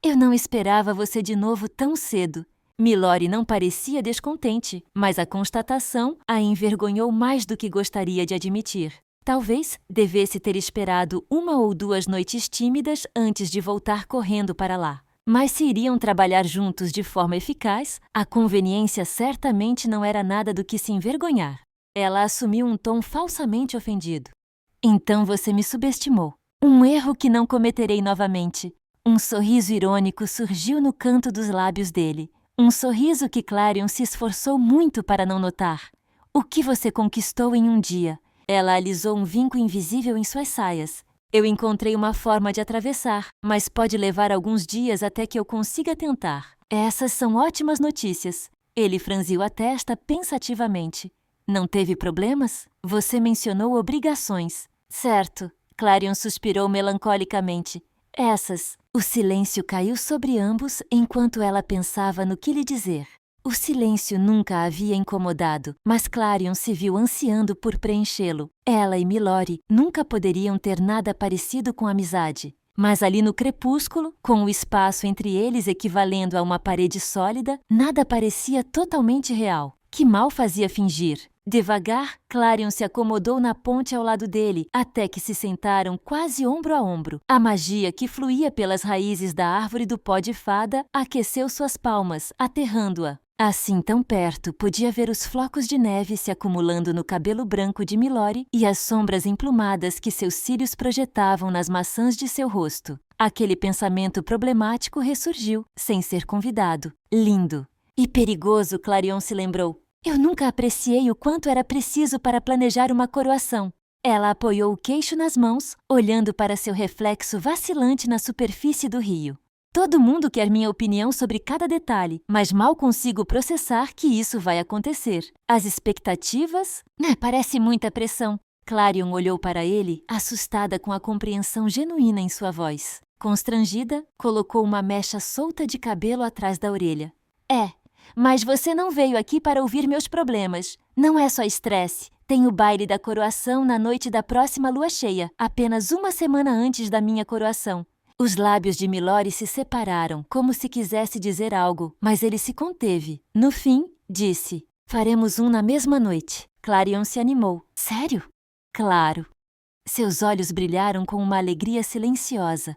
"Eu não esperava você de novo tão cedo." Milori não parecia descontente, mas a constatação a envergonhou mais do que gostaria de admitir. Talvez devesse ter esperado uma ou duas noites tímidas antes de voltar correndo para lá. Mas se iriam trabalhar juntos de forma eficaz, a conveniência certamente não era nada do que se envergonhar. Ela assumiu um tom falsamente ofendido. "Então você me subestimou. Um erro que não cometerei novamente." Um sorriso irônico surgiu no canto dos lábios dele. Um sorriso que Clarion se esforçou muito para não notar. "O que você conquistou em um dia?" Ela alisou um vinco invisível em suas saias. "Eu encontrei uma forma de atravessar, mas pode levar alguns dias até que eu consiga tentar." "Essas são ótimas notícias." Ele franziu a testa pensativamente. "Não teve problemas? Você mencionou obrigações." "Certo." Clarion suspirou melancolicamente. "Essas." O silêncio caiu sobre ambos enquanto ela pensava no que lhe dizer. O silêncio nunca a havia incomodado, mas Clarion se viu ansiando por preenchê-lo. Ela e Milori nunca poderiam ter nada parecido com amizade. Mas ali no crepúsculo, com o espaço entre eles equivalendo a uma parede sólida, nada parecia totalmente real. Que mal fazia fingir? Devagar, Clarion se acomodou na ponte ao lado dele, até que se sentaram quase ombro a ombro. A magia que fluía pelas raízes da árvore do pó de fada aqueceu suas palmas, aterrando-a. Assim, tão perto, podia ver os flocos de neve se acumulando no cabelo branco de Milori e as sombras emplumadas que seus cílios projetavam nas maçãs de seu rosto. Aquele pensamento problemático ressurgiu, sem ser convidado. Lindo! E perigoso, Clarion se lembrou. Eu nunca apreciei o quanto era preciso para planejar uma coroação. Ela apoiou o queixo nas mãos, olhando para seu reflexo vacilante na superfície do rio. Todo mundo quer minha opinião sobre cada detalhe, mas mal consigo processar que isso vai acontecer. As expectativas? Parece muita pressão. Clarion olhou para ele, assustada com a compreensão genuína em sua voz. Constrangida, colocou uma mecha solta de cabelo atrás da orelha. Mas você não veio aqui para ouvir meus problemas. Não é só estresse. Tem o baile da coroação na noite da próxima lua cheia, apenas uma semana antes da minha coroação. Os lábios de Milori se separaram, como se quisesse dizer algo, mas ele se conteve. No fim, disse, faremos um na mesma noite. Clarion se animou. Sério? Claro. Seus olhos brilharam com uma alegria silenciosa.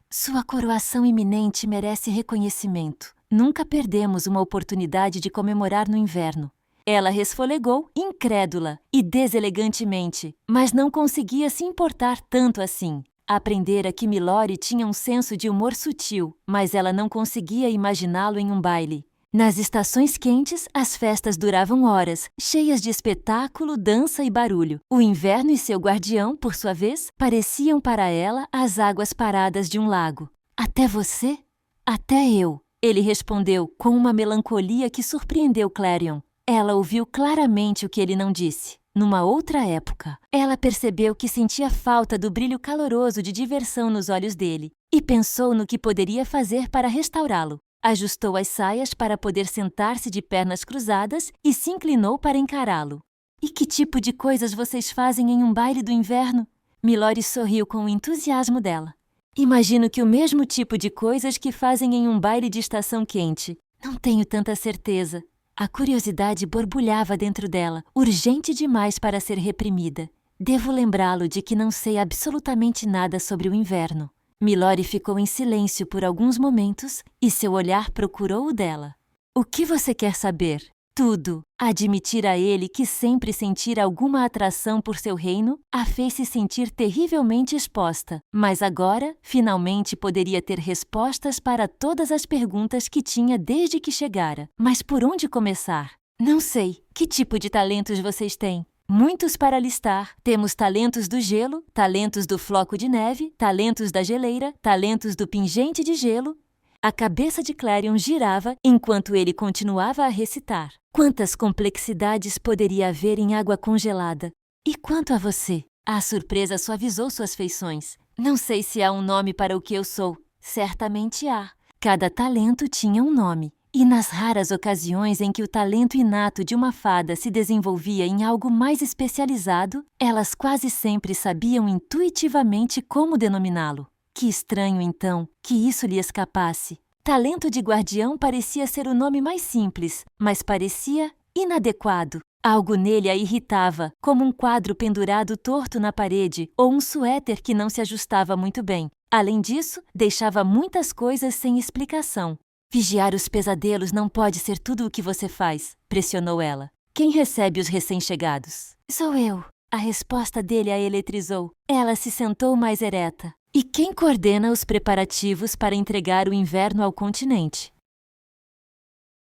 Sua coroação iminente merece reconhecimento. Nunca perdemos uma oportunidade de comemorar no inverno. Ela resfolegou, incrédula e deselegantemente, mas não conseguia se importar tanto assim. Aprendera que Milori tinha um senso de humor sutil, mas ela não conseguia imaginá-lo em um baile. Nas estações quentes, as festas duravam horas, cheias de espetáculo, dança e barulho. O inverno e seu guardião, por sua vez, pareciam para ela as águas paradas de um lago. Até você? Até eu, ele respondeu com uma melancolia que surpreendeu Clarion. Ela ouviu claramente o que ele não disse. Numa outra época, ela percebeu que sentia falta do brilho caloroso de diversão nos olhos dele e pensou no que poderia fazer para restaurá-lo. Ajustou as saias para poder sentar-se de pernas cruzadas e se inclinou para encará-lo. E que tipo de coisas vocês fazem em um baile do inverno? Milori sorriu com o entusiasmo dela. Imagino que o mesmo tipo de coisas que fazem em um baile de estação quente. Não tenho tanta certeza. A curiosidade borbulhava dentro dela, urgente demais para ser reprimida. Devo lembrá-lo de que não sei absolutamente nada sobre o inverno. Milori ficou em silêncio por alguns momentos e seu olhar procurou o dela. O que você quer saber? Tudo. Admitir a ele que sempre sentira alguma atração por seu reino a fez se sentir terrivelmente exposta, mas agora, finalmente poderia ter respostas para todas as perguntas que tinha desde que chegara. Mas por onde começar? Não sei. Que tipo de talentos vocês têm? Muitos para listar. Temos talentos do gelo, talentos do floco de neve, talentos da geleira, talentos do pingente de gelo. A cabeça de Clarion girava enquanto ele continuava a recitar. Quantas complexidades poderia haver em água congelada? E quanto a você? A surpresa suavizou suas feições. Não sei se há um nome para o que eu sou. Certamente há. Cada talento tinha um nome. E nas raras ocasiões em que o talento inato de uma fada se desenvolvia em algo mais especializado, elas quase sempre sabiam intuitivamente como denominá-lo. Que estranho, então, que isso lhe escapasse. Talento de guardião parecia ser o nome mais simples, mas parecia inadequado. Algo nele a irritava, como um quadro pendurado torto na parede ou um suéter que não se ajustava muito bem. Além disso, deixava muitas coisas sem explicação. Vigiar os pesadelos não pode ser tudo o que você faz, pressionou ela. Quem recebe os recém-chegados? Sou eu. A resposta dele a eletrizou. Ela se sentou mais ereta. E quem coordena os preparativos para entregar o inverno ao continente?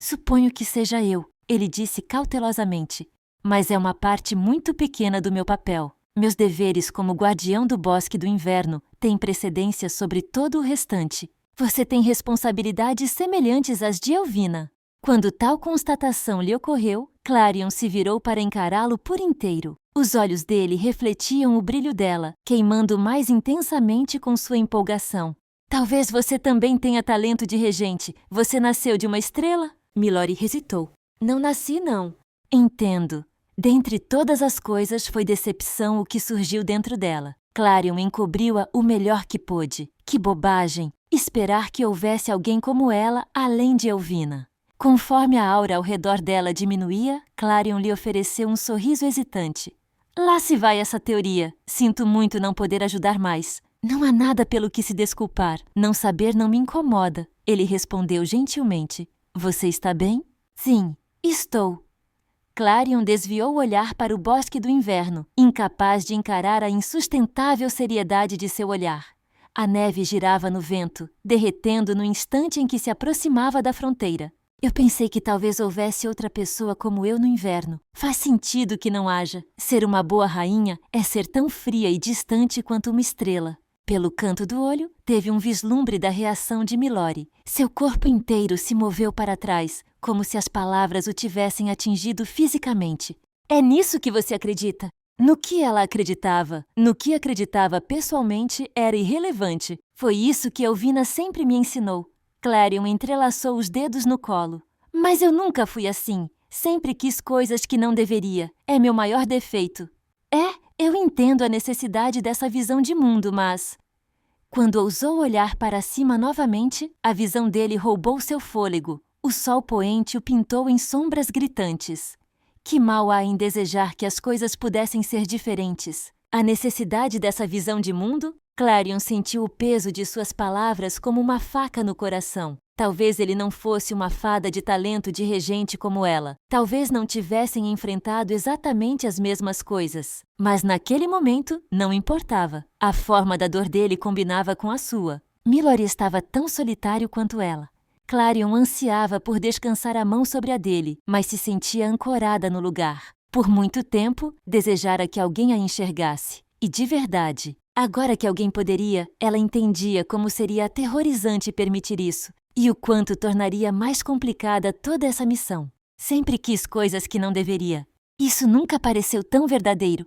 Suponho que seja eu, ele disse cautelosamente. Mas é uma parte muito pequena do meu papel. Meus deveres como guardião do bosque do inverno têm precedência sobre todo o restante. Você tem responsabilidades semelhantes às de Elvina. Quando tal constatação lhe ocorreu, Clarion se virou para encará-lo por inteiro. Os olhos dele refletiam o brilho dela, queimando mais intensamente com sua empolgação. Talvez você também tenha talento de regente. Você nasceu de uma estrela? Milori hesitou. Não nasci, não. Entendo. Dentre todas as coisas, foi decepção o que surgiu dentro dela. Clarion encobriu-a o melhor que pôde. Que bobagem! Esperar que houvesse alguém como ela, além de Elvina. Conforme a aura ao redor dela diminuía, Clarion lhe ofereceu um sorriso hesitante. Lá se vai essa teoria. Sinto muito não poder ajudar mais. Não há nada pelo que se desculpar. Não saber não me incomoda. Ele respondeu gentilmente. Você está bem? Sim, estou. Clarion desviou o olhar para o bosque do inverno, incapaz de encarar a insustentável seriedade de seu olhar. A neve girava no vento, derretendo no instante em que se aproximava da fronteira. Eu pensei que talvez houvesse outra pessoa como eu no inverno. Faz sentido que não haja. Ser uma boa rainha é ser tão fria e distante quanto uma estrela. Pelo canto do olho, teve um vislumbre da reação de Milori. Seu corpo inteiro se moveu para trás, como se as palavras o tivessem atingido fisicamente. É nisso que você acredita? No que ela acreditava, no que acreditava pessoalmente, era irrelevante. Foi isso que Elvina sempre me ensinou. Clarion entrelaçou os dedos no colo. Mas eu nunca fui assim. Sempre quis coisas que não deveria. É meu maior defeito. Eu entendo a necessidade dessa visão de mundo, mas... Quando ousou olhar para cima novamente, a visão dele roubou seu fôlego. O sol poente o pintou em sombras gritantes. Que mal há em desejar que as coisas pudessem ser diferentes? A necessidade dessa visão de mundo? Clarion sentiu o peso de suas palavras como uma faca no coração. Talvez ele não fosse uma fada de talento de regente como ela. Talvez não tivessem enfrentado exatamente as mesmas coisas. Mas naquele momento, não importava. A forma da dor dele combinava com a sua. Milori estava tão solitário quanto ela. Clarion ansiava por descansar a mão sobre a dele, mas se sentia ancorada no lugar. Por muito tempo, desejara que alguém a enxergasse. E de verdade. Agora que alguém poderia, ela entendia como seria aterrorizante permitir isso. E o quanto tornaria mais complicada toda essa missão. Sempre quis coisas que não deveria. Isso nunca pareceu tão verdadeiro.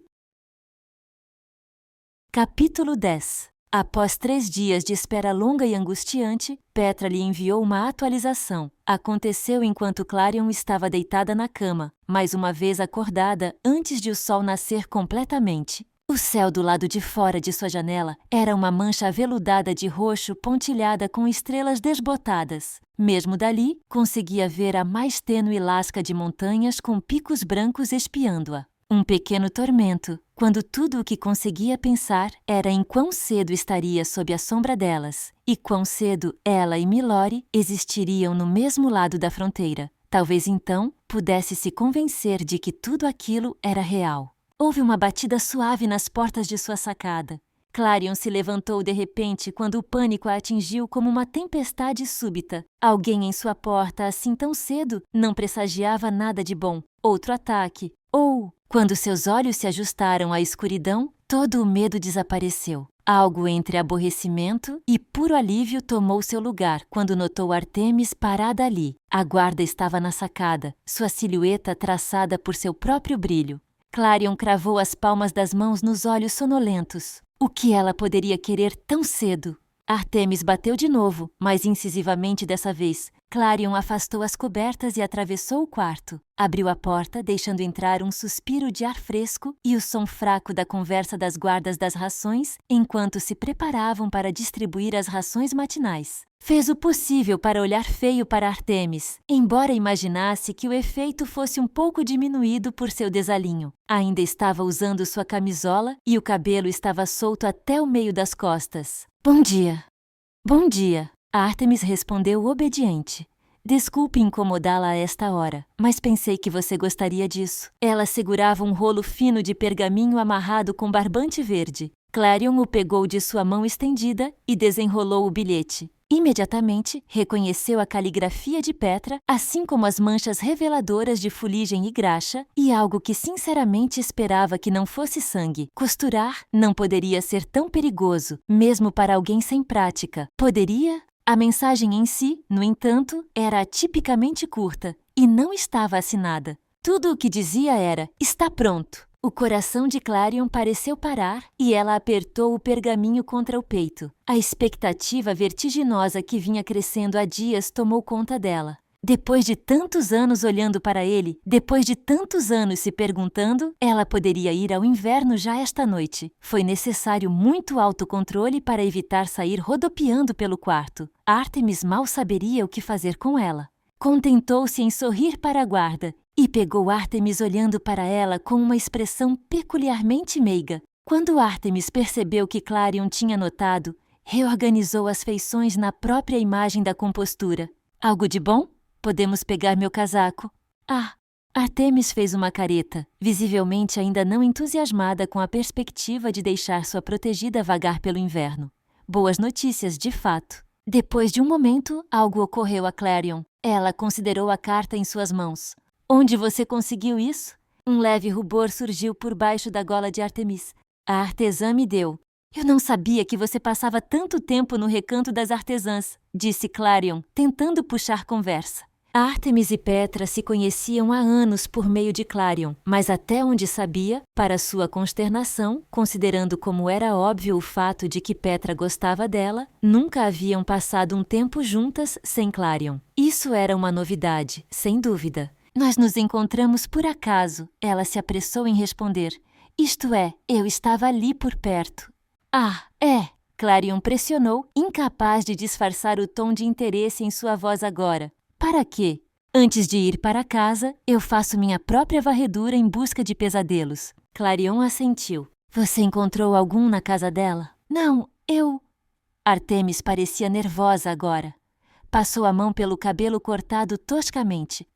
Capítulo 10. Após 3 dias de espera longa e angustiante, Petra lhe enviou uma atualização. Aconteceu enquanto Clarion estava deitada na cama, mais uma vez acordada antes de o sol nascer completamente. O céu do lado de fora de sua janela era uma mancha aveludada de roxo pontilhada com estrelas desbotadas. Mesmo dali, conseguia ver a mais tênue lasca de montanhas com picos brancos espiando-a. Um pequeno tormento, quando tudo o que conseguia pensar era em quão cedo estaria sob a sombra delas, e quão cedo ela e Milori existiriam no mesmo lado da fronteira. Talvez então pudesse se convencer de que tudo aquilo era real. Houve uma batida suave nas portas de sua sacada. Clarion se levantou de repente quando o pânico a atingiu como uma tempestade súbita. Alguém em sua porta assim tão cedo não pressagiava nada de bom. Outro ataque. Ou, quando seus olhos se ajustaram à escuridão, todo o medo desapareceu. Algo entre aborrecimento e puro alívio tomou seu lugar quando notou Artemis parada ali. A guarda estava na sacada, sua silhueta traçada por seu próprio brilho. Clarion cravou as palmas das mãos nos olhos sonolentos. O que ela poderia querer tão cedo? Artemis bateu de novo, mais incisivamente dessa vez. Clarion afastou as cobertas e atravessou o quarto. Abriu a porta, deixando entrar um suspiro de ar fresco e o som fraco da conversa das guardas das rações, enquanto se preparavam para distribuir as rações matinais. Fez o possível para olhar feio para Artemis, embora imaginasse que o efeito fosse um pouco diminuído por seu desalinho. Ainda estava usando sua camisola e o cabelo estava solto até o meio das costas. Bom dia. Bom dia. Artemis respondeu obediente. Desculpe incomodá-la a esta hora, mas pensei que você gostaria disso. Ela segurava um rolo fino de pergaminho amarrado com barbante verde. Clarion o pegou de sua mão estendida e desenrolou o bilhete. Imediatamente, reconheceu a caligrafia de Petra, assim como as manchas reveladoras de fuligem e graxa, e algo que sinceramente esperava que não fosse sangue. Costurar não poderia ser tão perigoso, mesmo para alguém sem prática. Poderia? A mensagem em si, no entanto, era atipicamente curta e não estava assinada. Tudo o que dizia era: está pronto. O coração de Clarion pareceu parar e ela apertou o pergaminho contra o peito. A expectativa vertiginosa que vinha crescendo há dias tomou conta dela. Depois de tantos anos olhando para ele, depois de tantos anos se perguntando, ela poderia ir ao inverno já esta noite. Foi necessário muito autocontrole para evitar sair rodopiando pelo quarto. Artemis mal saberia o que fazer com ela. Contentou-se em sorrir para a guarda e pegou Artemis olhando para ela com uma expressão peculiarmente meiga. Quando Artemis percebeu que Clarion tinha notado, reorganizou as feições na própria imagem da compostura. Algo de bom? Podemos pegar meu casaco? Ah! Artemis fez uma careta, visivelmente ainda não entusiasmada com a perspectiva de deixar sua protegida vagar pelo inverno. Boas notícias, de fato. Depois de um momento, algo ocorreu a Clarion. Ela considerou a carta em suas mãos. Onde você conseguiu isso? Um leve rubor surgiu por baixo da gola de Artemis. A artesã me deu. Eu não sabia que você passava tanto tempo no recanto das artesãs, disse Clarion, tentando puxar conversa. Artemis e Petra se conheciam há anos por meio de Clarion, mas até onde sabia, para sua consternação, considerando como era óbvio o fato de que Petra gostava dela, nunca haviam passado um tempo juntas sem Clarion. Isso era uma novidade, sem dúvida. Nós nos encontramos por acaso, ela se apressou em responder. Isto é, eu estava ali por perto. Ah, é! Clarion pressionou, incapaz de disfarçar o tom de interesse em sua voz agora. Para quê? Antes de ir para casa, eu faço minha própria varredura em busca de pesadelos. Clarion assentiu. Você encontrou algum na casa dela? Não, eu... Artemis parecia nervosa agora. Passou a mão pelo cabelo cortado toscamente.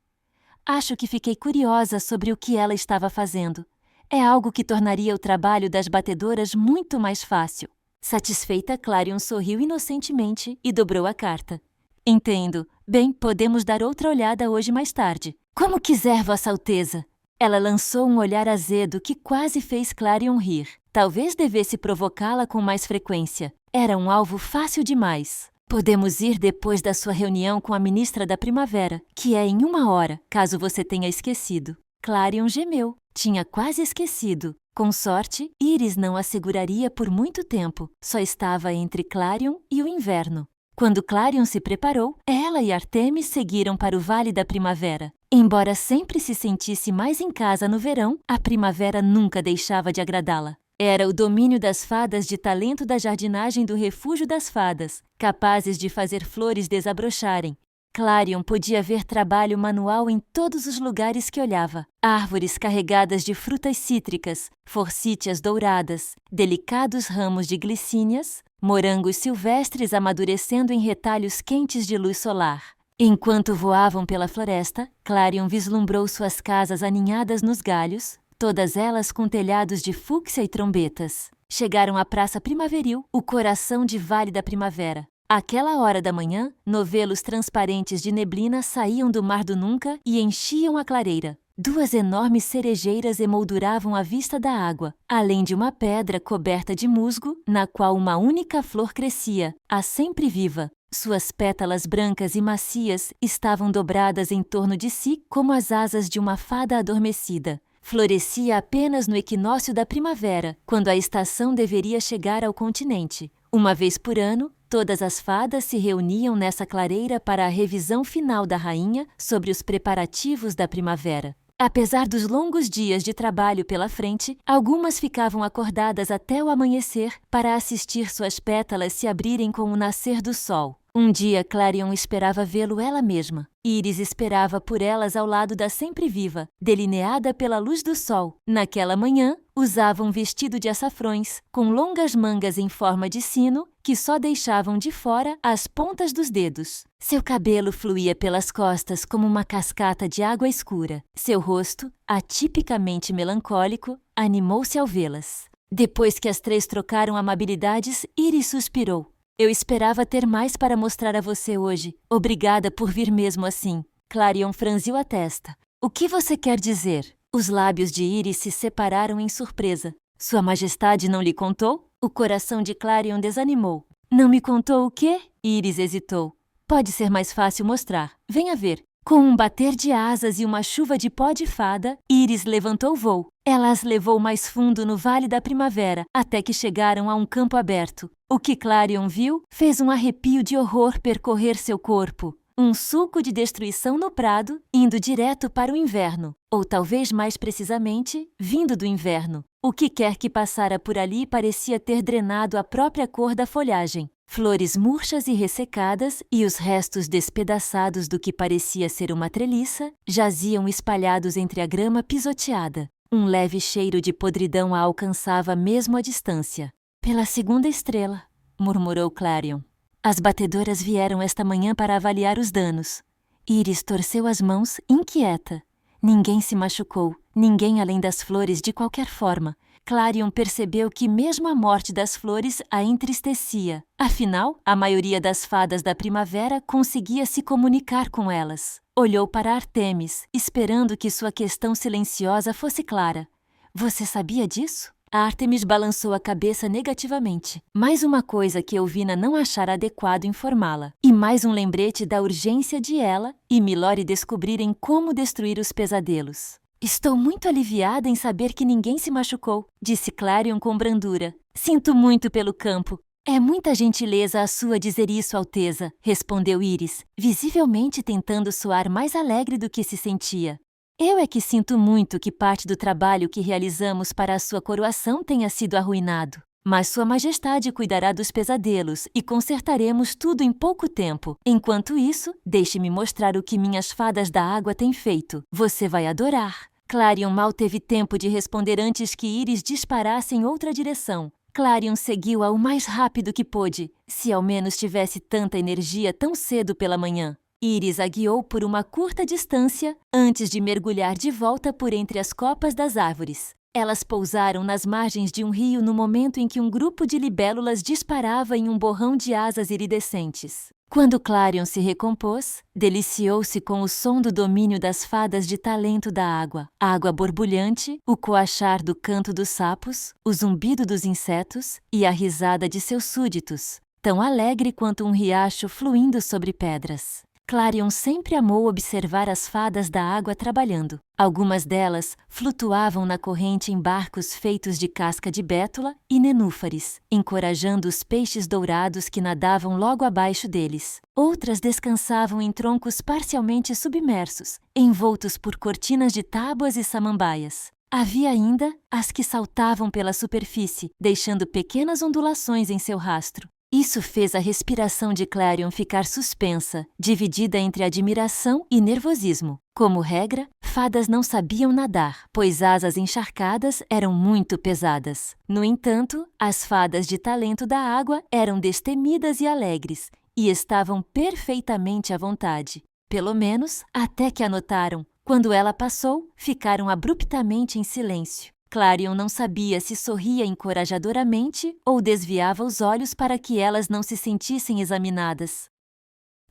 Acho que fiquei curiosa sobre o que ela estava fazendo. É algo que tornaria o trabalho das batedoras muito mais fácil. Satisfeita, Clarion sorriu inocentemente e dobrou a carta. Entendo. Bem, podemos dar outra olhada hoje mais tarde. Como quiser, Vossa Alteza. Ela lançou um olhar azedo que quase fez Clarion rir. Talvez devesse provocá-la com mais frequência. Era um alvo fácil demais. Podemos ir depois da sua reunião com a ministra da Primavera, que é em 1 hora, caso você tenha esquecido. Clarion gemeu. Tinha quase esquecido. Com sorte, Íris não a seguraria por muito tempo. Só estava entre Clarion e o inverno. Quando Clarion se preparou, ela e Artemis seguiram para o Vale da Primavera. Embora sempre se sentisse mais em casa no verão, a primavera nunca deixava de agradá-la. Era o domínio das fadas de talento da jardinagem do Refúgio das Fadas, capazes de fazer flores desabrocharem. Clarion podia ver trabalho manual em todos os lugares que olhava. Árvores carregadas de frutas cítricas, forsythias douradas, delicados ramos de glicínias, morangos silvestres amadurecendo em retalhos quentes de luz solar. Enquanto voavam pela floresta, Clarion vislumbrou suas casas aninhadas nos galhos, todas elas com telhados de fúcsia e trombetas. Chegaram à Praça Primaveril, o coração de Vale da Primavera. Àquela hora da manhã, novelos transparentes de neblina saíam do Mar do Nunca e enchiam a clareira. 2 enormes cerejeiras emolduravam a vista da água, além de uma pedra coberta de musgo, na qual uma única flor crescia, a sempre viva. Suas pétalas brancas e macias estavam dobradas em torno de si como as asas de uma fada adormecida. Florescia apenas no equinócio da primavera, quando a estação deveria chegar ao continente. Uma vez por ano, todas as fadas se reuniam nessa clareira para a revisão final da rainha sobre os preparativos da primavera. Apesar dos longos dias de trabalho pela frente, algumas ficavam acordadas até o amanhecer para assistir suas pétalas se abrirem com o nascer do sol. Um dia Clarion esperava vê-lo ela mesma. Íris esperava por elas ao lado da sempre viva, delineada pela luz do sol. Naquela manhã, usava um vestido de açafrões, com longas mangas em forma de sino, que só deixavam de fora as pontas dos dedos. Seu cabelo fluía pelas costas como uma cascata de água escura. Seu rosto, atipicamente melancólico, animou-se ao vê-las. Depois que as 3 trocaram amabilidades, Íris suspirou. Eu esperava ter mais para mostrar a você hoje. Obrigada por vir mesmo assim. Clarion franziu a testa. O que você quer dizer? Os lábios de Íris se separaram em surpresa. Sua Majestade não lhe contou? O coração de Clarion desanimou. Não me contou o quê? Íris hesitou. Pode ser mais fácil mostrar. Venha ver. Com um bater de asas e uma chuva de pó de fada, Íris levantou voo. Ela as levou mais fundo no Vale da Primavera, até que chegaram a um campo aberto. O que Clarion viu fez um arrepio de horror percorrer seu corpo. Um sulco de destruição no prado, indo direto para o inverno. Ou talvez mais precisamente, vindo do inverno. O que quer que passara por ali parecia ter drenado a própria cor da folhagem. Flores murchas e ressecadas e os restos despedaçados do que parecia ser uma treliça jaziam espalhados entre a grama pisoteada. Um leve cheiro de podridão a alcançava mesmo à distância. Pela segunda estrela, murmurou Clarion. As batedoras vieram esta manhã para avaliar os danos. Iris torceu as mãos, inquieta. Ninguém se machucou, ninguém além das flores de qualquer forma. Clarion percebeu que mesmo a morte das flores a entristecia. Afinal, a maioria das fadas da primavera conseguia se comunicar com elas. Olhou para Artemis, esperando que sua questão silenciosa fosse clara. Você sabia disso? A Artemis balançou a cabeça negativamente. Mais uma coisa que Elvina não achara adequado informá-la. E mais um lembrete da urgência de ela e Milori descobrirem como destruir os pesadelos. Estou muito aliviada em saber que ninguém se machucou, disse Clarion com brandura. Sinto muito pelo campo. É muita gentileza a sua dizer isso, Alteza, respondeu Iris, visivelmente tentando soar mais alegre do que se sentia. Eu é que sinto muito que parte do trabalho que realizamos para a sua coroação tenha sido arruinado. Mas Sua Majestade cuidará dos pesadelos e consertaremos tudo em pouco tempo. Enquanto isso, deixe-me mostrar o que minhas fadas da água têm feito. Você vai adorar. Clarion mal teve tempo de responder antes que Iris disparasse em outra direção. Clarion seguiu-a o mais rápido que pôde, se ao menos tivesse tanta energia tão cedo pela manhã. Iris a guiou por uma curta distância antes de mergulhar de volta por entre as copas das árvores. Elas pousaram nas margens de um rio no momento em que um grupo de libélulas disparava em um borrão de asas iridescentes. Quando Clarion se recompôs, deliciou-se com o som do domínio das fadas de talento da água, a água borbulhante, o coachar do canto dos sapos, o zumbido dos insetos e a risada de seus súditos, tão alegre quanto um riacho fluindo sobre pedras. Clarion sempre amou observar as fadas da água trabalhando. Algumas delas flutuavam na corrente em barcos feitos de casca de bétula e nenúfares, encorajando os peixes dourados que nadavam logo abaixo deles. Outras descansavam em troncos parcialmente submersos, envoltos por cortinas de tábuas e samambaias. Havia ainda as que saltavam pela superfície, deixando pequenas ondulações em seu rastro. Isso fez a respiração de Clarion ficar suspensa, dividida entre admiração e nervosismo. Como regra, fadas não sabiam nadar, pois asas encharcadas eram muito pesadas. No entanto, as fadas de talento da água eram destemidas e alegres, e estavam perfeitamente à vontade. Pelo menos, até que a notaram. Quando ela passou, ficaram abruptamente em silêncio. Clarion não sabia se sorria encorajadoramente ou desviava os olhos para que elas não se sentissem examinadas.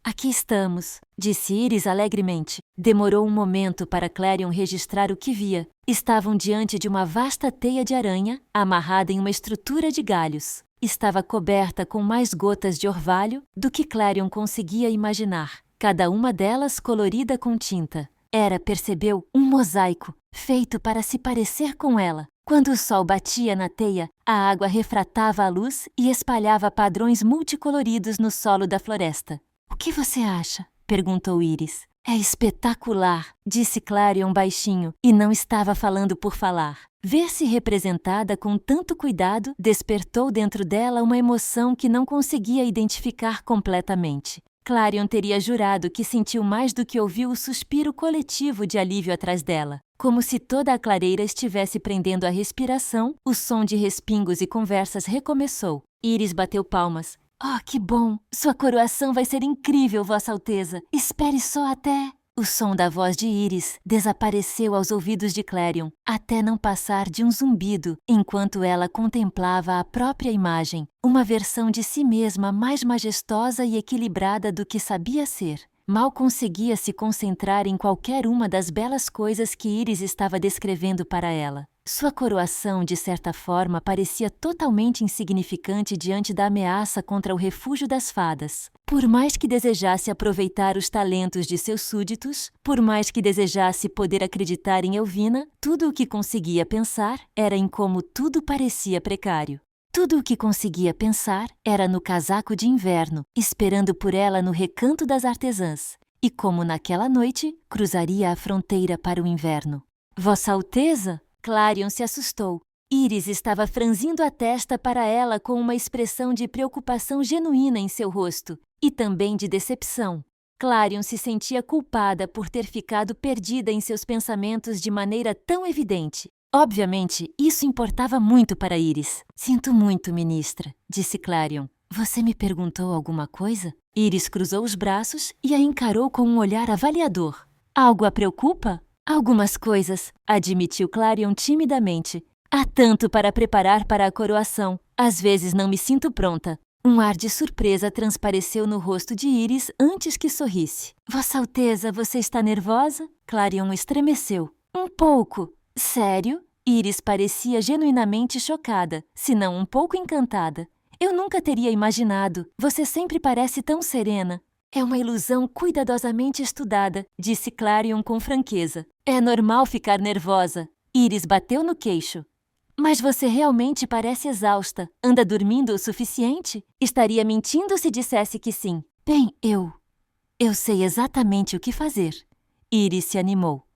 Aqui estamos, disse Iris alegremente. Demorou um momento para Clarion registrar o que via. Estavam diante de uma vasta teia de aranha, amarrada em uma estrutura de galhos. Estava coberta com mais gotas de orvalho do que Clarion conseguia imaginar, cada uma delas colorida com tinta. Era, percebeu, um mosaico, feito para se parecer com ela. Quando o sol batia na teia, a água refratava a luz e espalhava padrões multicoloridos no solo da floresta. O que você acha? Perguntou Iris. É espetacular, disse Clarion baixinho, e não estava falando por falar. Ver-se representada com tanto cuidado despertou dentro dela uma emoção que não conseguia identificar completamente. Clarion teria jurado que sentiu mais do que ouviu o suspiro coletivo de alívio atrás dela. Como se toda a clareira estivesse prendendo a respiração, o som de respingos e conversas recomeçou. Iris bateu palmas. Oh, que bom! Sua coroação vai ser incrível, Vossa Alteza! Espere só até... O som da voz de Iris desapareceu aos ouvidos de Clarion, até não passar de um zumbido, enquanto ela contemplava a própria imagem, uma versão de si mesma mais majestosa e equilibrada do que sabia ser. Mal conseguia se concentrar em qualquer uma das belas coisas que Iris estava descrevendo para ela. Sua coroação, de certa forma, parecia totalmente insignificante diante da ameaça contra o refúgio das fadas. Por mais que desejasse aproveitar os talentos de seus súditos, por mais que desejasse poder acreditar em Elvina, tudo o que conseguia pensar era em como tudo parecia precário. Tudo o que conseguia pensar era no casaco de inverno, esperando por ela no Recanto das Artesãs, e como naquela noite cruzaria a fronteira para o inverno. Vossa Alteza? Clarion se assustou. Iris estava franzindo a testa para ela com uma expressão de preocupação genuína em seu rosto, e também de decepção. Clarion se sentia culpada por ter ficado perdida em seus pensamentos de maneira tão evidente. Obviamente, isso importava muito para Iris. Sinto muito, ministra, disse Clarion. Você me perguntou alguma coisa? Iris cruzou os braços e a encarou com um olhar avaliador. Algo a preocupa? Algumas coisas, admitiu Clarion timidamente. Há tanto para preparar para a coroação. Às vezes não me sinto pronta. Um ar de surpresa transpareceu no rosto de Iris antes que sorrisse. Vossa Alteza, você está nervosa? Clarion estremeceu. Um pouco. Sério? Iris parecia genuinamente chocada, se não um pouco encantada. Eu nunca teria imaginado. Você sempre parece tão serena. É uma ilusão cuidadosamente estudada, disse Clarion com franqueza. É normal ficar nervosa. Iris bateu no queixo. Mas você realmente parece exausta. Anda dormindo o suficiente? Estaria mentindo se dissesse que sim. Bem, eu sei exatamente o que fazer. Iris se animou.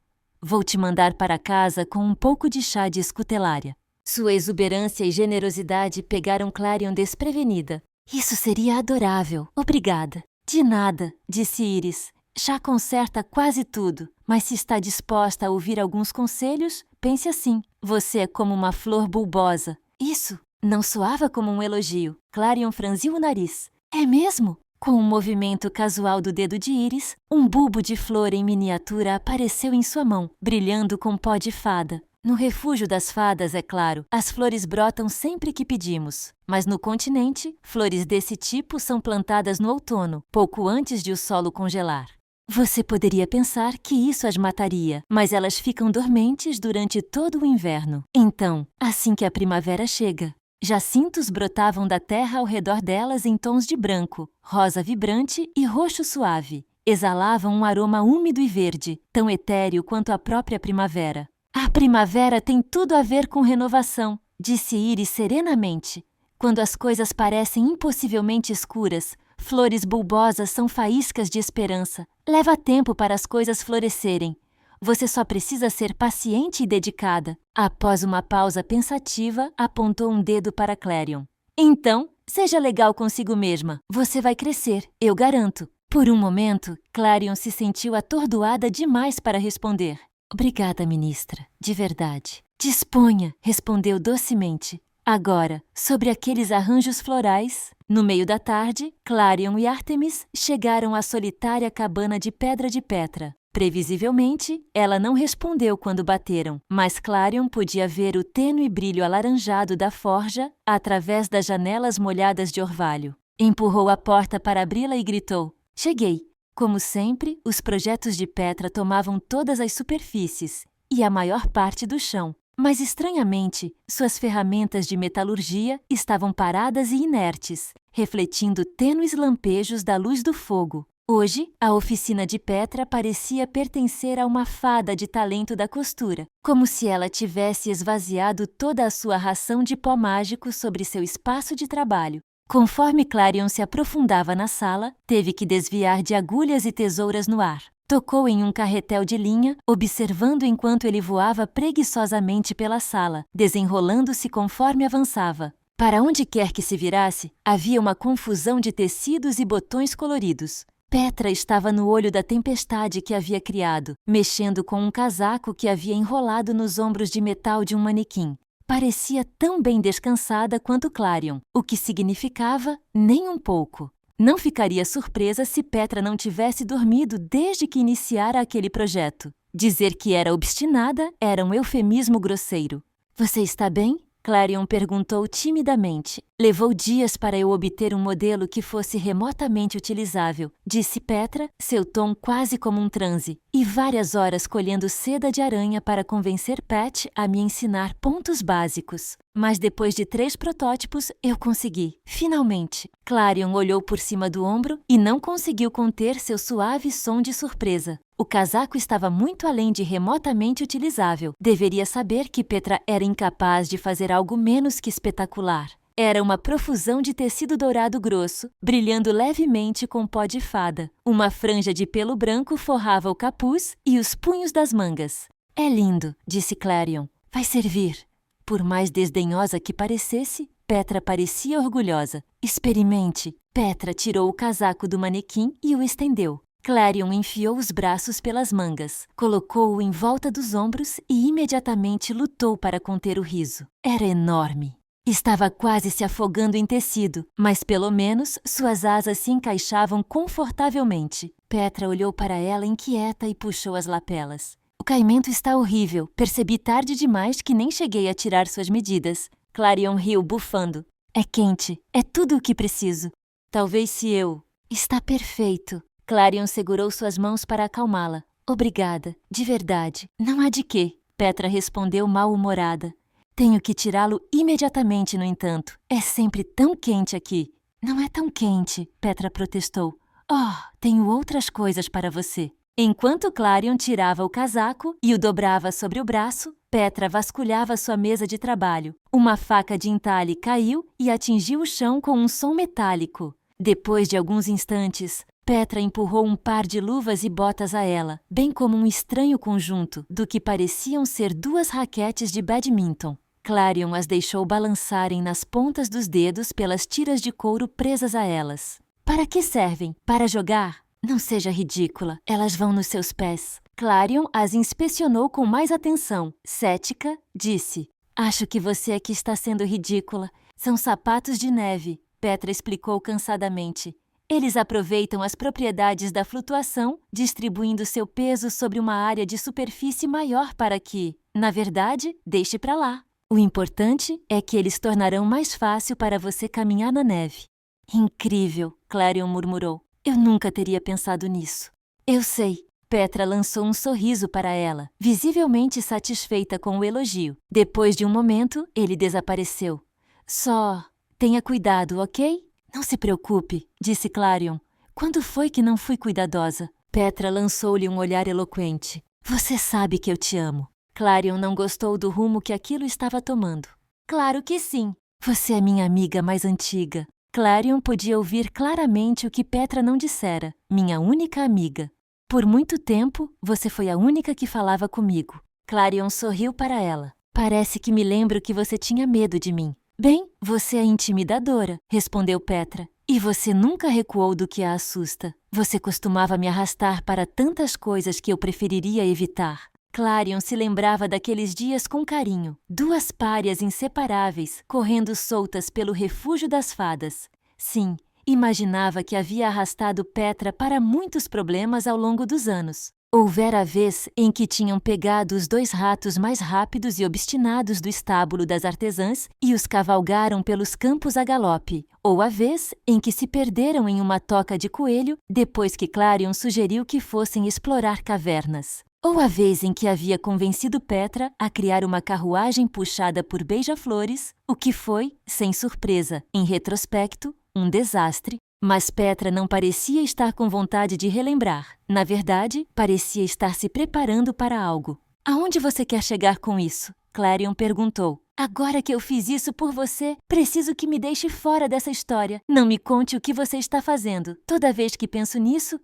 Vou te mandar para casa com um pouco de chá de escutelária. Sua exuberância e generosidade pegaram Clarion desprevenida. Isso seria adorável. Obrigada. De nada, disse Iris. Chá conserta quase tudo, mas se está disposta a ouvir alguns conselhos, pense assim. Você é como uma flor bulbosa. Isso não soava como um elogio. Clarion franziu o nariz. É mesmo? Com um movimento casual do dedo de Iris, um bulbo de flor em miniatura apareceu em sua mão, brilhando com pó de fada. No refúgio das fadas, é claro, as flores brotam sempre que pedimos. Mas no continente, flores desse tipo são plantadas no outono, pouco antes de o solo congelar. Você poderia pensar que isso as mataria, mas elas ficam dormentes durante todo o inverno. Então, assim que a primavera chega, jacintos brotavam da terra ao redor delas em tons de branco, rosa vibrante e roxo suave. Exalavam um aroma úmido e verde, tão etéreo quanto a própria primavera. A primavera tem tudo a ver com renovação, disse Iris serenamente. Quando as coisas parecem impossivelmente escuras, flores bulbosas são faíscas de esperança. Leva tempo para as coisas florescerem. Você só precisa ser paciente e dedicada. Após uma pausa pensativa, apontou um dedo para Clarion. Então, seja legal consigo mesma. Você vai crescer, eu garanto. Por um momento, Clarion se sentiu atordoada demais para responder. Obrigada, ministra, de verdade. Disponha, respondeu docemente. Agora, sobre aqueles arranjos florais, no meio da tarde, Clarion e Artemis chegaram à solitária cabana de Pedra de Petra. Previsivelmente, ela não respondeu quando bateram, mas Clarion podia ver o tênue brilho alaranjado da forja através das janelas molhadas de orvalho. Empurrou a porta para abri-la e gritou: Cheguei! Como sempre, os projetos de Petra tomavam todas as superfícies e a maior parte do chão. Mas, estranhamente, suas ferramentas de metalurgia estavam paradas e inertes, refletindo tênues lampejos da luz do fogo. Hoje, a oficina de Petra parecia pertencer a uma fada de talento da costura, como se ela tivesse esvaziado toda a sua ração de pó mágico sobre seu espaço de trabalho. Conforme Clarion se aprofundava na sala, teve que desviar de agulhas e tesouras no ar. Tocou em um carretel de linha, observando enquanto ele voava preguiçosamente pela sala, desenrolando-se conforme avançava. Para onde quer que se virasse, havia uma confusão de tecidos e botões coloridos. Petra estava no olho da tempestade que havia criado, mexendo com um casaco que havia enrolado nos ombros de metal de um manequim. Parecia tão bem descansada quanto Clarion, o que significava nem um pouco. Não ficaria surpresa se Petra não tivesse dormido desde que iniciara aquele projeto. Dizer que era obstinada era um eufemismo grosseiro. Você está bem? Clarion perguntou timidamente. Levou dias para eu obter um modelo que fosse remotamente utilizável, disse Petra, seu tom quase como um transe, e várias horas colhendo seda de aranha para convencer Pat a me ensinar pontos básicos. Mas depois de 3 protótipos, eu consegui. Finalmente! Clarion olhou por cima do ombro e não conseguiu conter seu suave som de surpresa. O casaco estava muito além de remotamente utilizável. Deveria saber que Petra era incapaz de fazer algo menos que espetacular. Era uma profusão de tecido dourado grosso, brilhando levemente com pó de fada. Uma franja de pelo branco forrava o capuz e os punhos das mangas. É lindo, disse Clarion. Vai servir. Por mais desdenhosa que parecesse, Petra parecia orgulhosa. Experimente. Petra tirou o casaco do manequim e o estendeu. Clarion enfiou os braços pelas mangas, colocou-o em volta dos ombros e imediatamente lutou para conter o riso. Era enorme. Estava quase se afogando em tecido, mas pelo menos suas asas se encaixavam confortavelmente. Petra olhou para ela inquieta e puxou as lapelas. O caimento está horrível. Percebi tarde demais que nem cheguei a tirar suas medidas. Clarion riu, bufando. É quente. É tudo o que preciso. Talvez se eu... Está perfeito. Clarion segurou suas mãos para acalmá-la. Obrigada. De verdade. Não há de quê. Petra respondeu mal-humorada. Tenho que tirá-lo imediatamente, no entanto. É sempre tão quente aqui. Não é tão quente, Petra protestou. Oh, tenho outras coisas para você. Enquanto Clarion tirava o casaco e o dobrava sobre o braço, Petra vasculhava sua mesa de trabalho. Uma faca de entalhe caiu e atingiu o chão com um som metálico. Depois de alguns instantes, Petra empurrou um par de luvas e botas a ela, bem como um estranho conjunto do que pareciam ser 2 raquetes de badminton. Clarion as deixou balançarem nas pontas dos dedos pelas tiras de couro presas a elas. Para que servem? Para jogar? Não seja ridícula, elas vão nos seus pés. Clarion as inspecionou com mais atenção. Cética, disse. Acho que você aqui está sendo ridícula. São sapatos de neve, Petra explicou cansadamente. Eles aproveitam as propriedades da flutuação, distribuindo seu peso sobre uma área de superfície maior para que, na verdade, deixe para lá. O importante é que eles tornarão mais fácil para você caminhar na neve. Incrível, Clarion murmurou. Eu nunca teria pensado nisso. Eu sei. Petra lançou um sorriso para ela, visivelmente satisfeita com o elogio. Depois de um momento, ele desapareceu. Só tenha cuidado, ok? Não se preocupe, disse Clarion. Quando foi que não fui cuidadosa? Petra lançou-lhe um olhar eloquente. Você sabe que eu te amo. Clarion não gostou do rumo que aquilo estava tomando. Claro que sim. Você é minha amiga mais antiga. Clarion podia ouvir claramente o que Petra não dissera. Minha única amiga. Por muito tempo, você foi a única que falava comigo. Clarion sorriu para ela. Parece que me lembro que você tinha medo de mim. Bem, você é intimidadora, respondeu Petra. E você nunca recuou do que a assusta. Você costumava me arrastar para tantas coisas que eu preferiria evitar. Clarion se lembrava daqueles dias com carinho. 2 párias inseparáveis, correndo soltas pelo refúgio das fadas. Sim, imaginava que havia arrastado Petra para muitos problemas ao longo dos anos. Houvera a vez em que tinham pegado os 2 ratos mais rápidos e obstinados do estábulo das artesãs e os cavalgaram pelos campos a galope, ou a vez em que se perderam em uma toca de coelho depois que Clarion sugeriu que fossem explorar cavernas. Ou a vez em que havia convencido Petra a criar uma carruagem puxada por beija-flores, o que foi, sem surpresa, em retrospecto, um desastre. Mas Petra não parecia estar com vontade de relembrar. Na verdade, parecia estar se preparando para algo. Aonde você quer chegar com isso? Clarion perguntou. Agora que eu fiz isso por você, preciso que me deixe fora dessa história. Não me conte o que você está fazendo. Toda vez que penso nisso,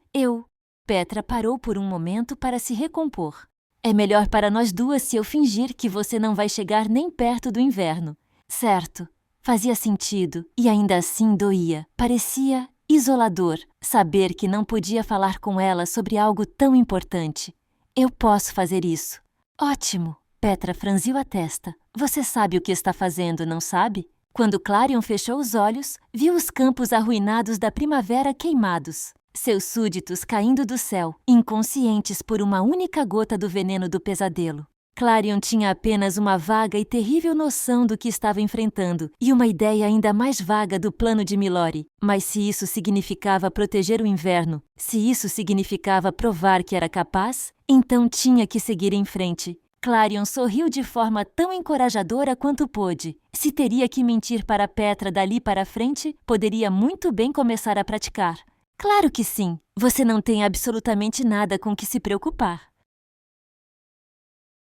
Petra parou por um momento para se recompor. É melhor para nós 2 se eu fingir que você não vai chegar nem perto do inverno. Certo. Fazia sentido e ainda assim doía. Parecia isolador saber que não podia falar com ela sobre algo tão importante. Eu posso fazer isso. Ótimo. Petra franziu a testa. Você sabe o que está fazendo, não sabe? Quando Clarion fechou os olhos, viu os campos arruinados da primavera queimados. Seus súditos caindo do céu, inconscientes por uma única gota do veneno do pesadelo. Clarion tinha apenas uma vaga e terrível noção do que estava enfrentando e uma ideia ainda mais vaga do plano de Milori. Mas se isso significava proteger o inverno, se isso significava provar que era capaz, então tinha que seguir em frente. Clarion sorriu de forma tão encorajadora quanto pôde. Se teria que mentir para Petra dali para frente, poderia muito bem começar a praticar. Claro que sim. Você não tem absolutamente nada com que se preocupar.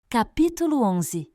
Capítulo 11.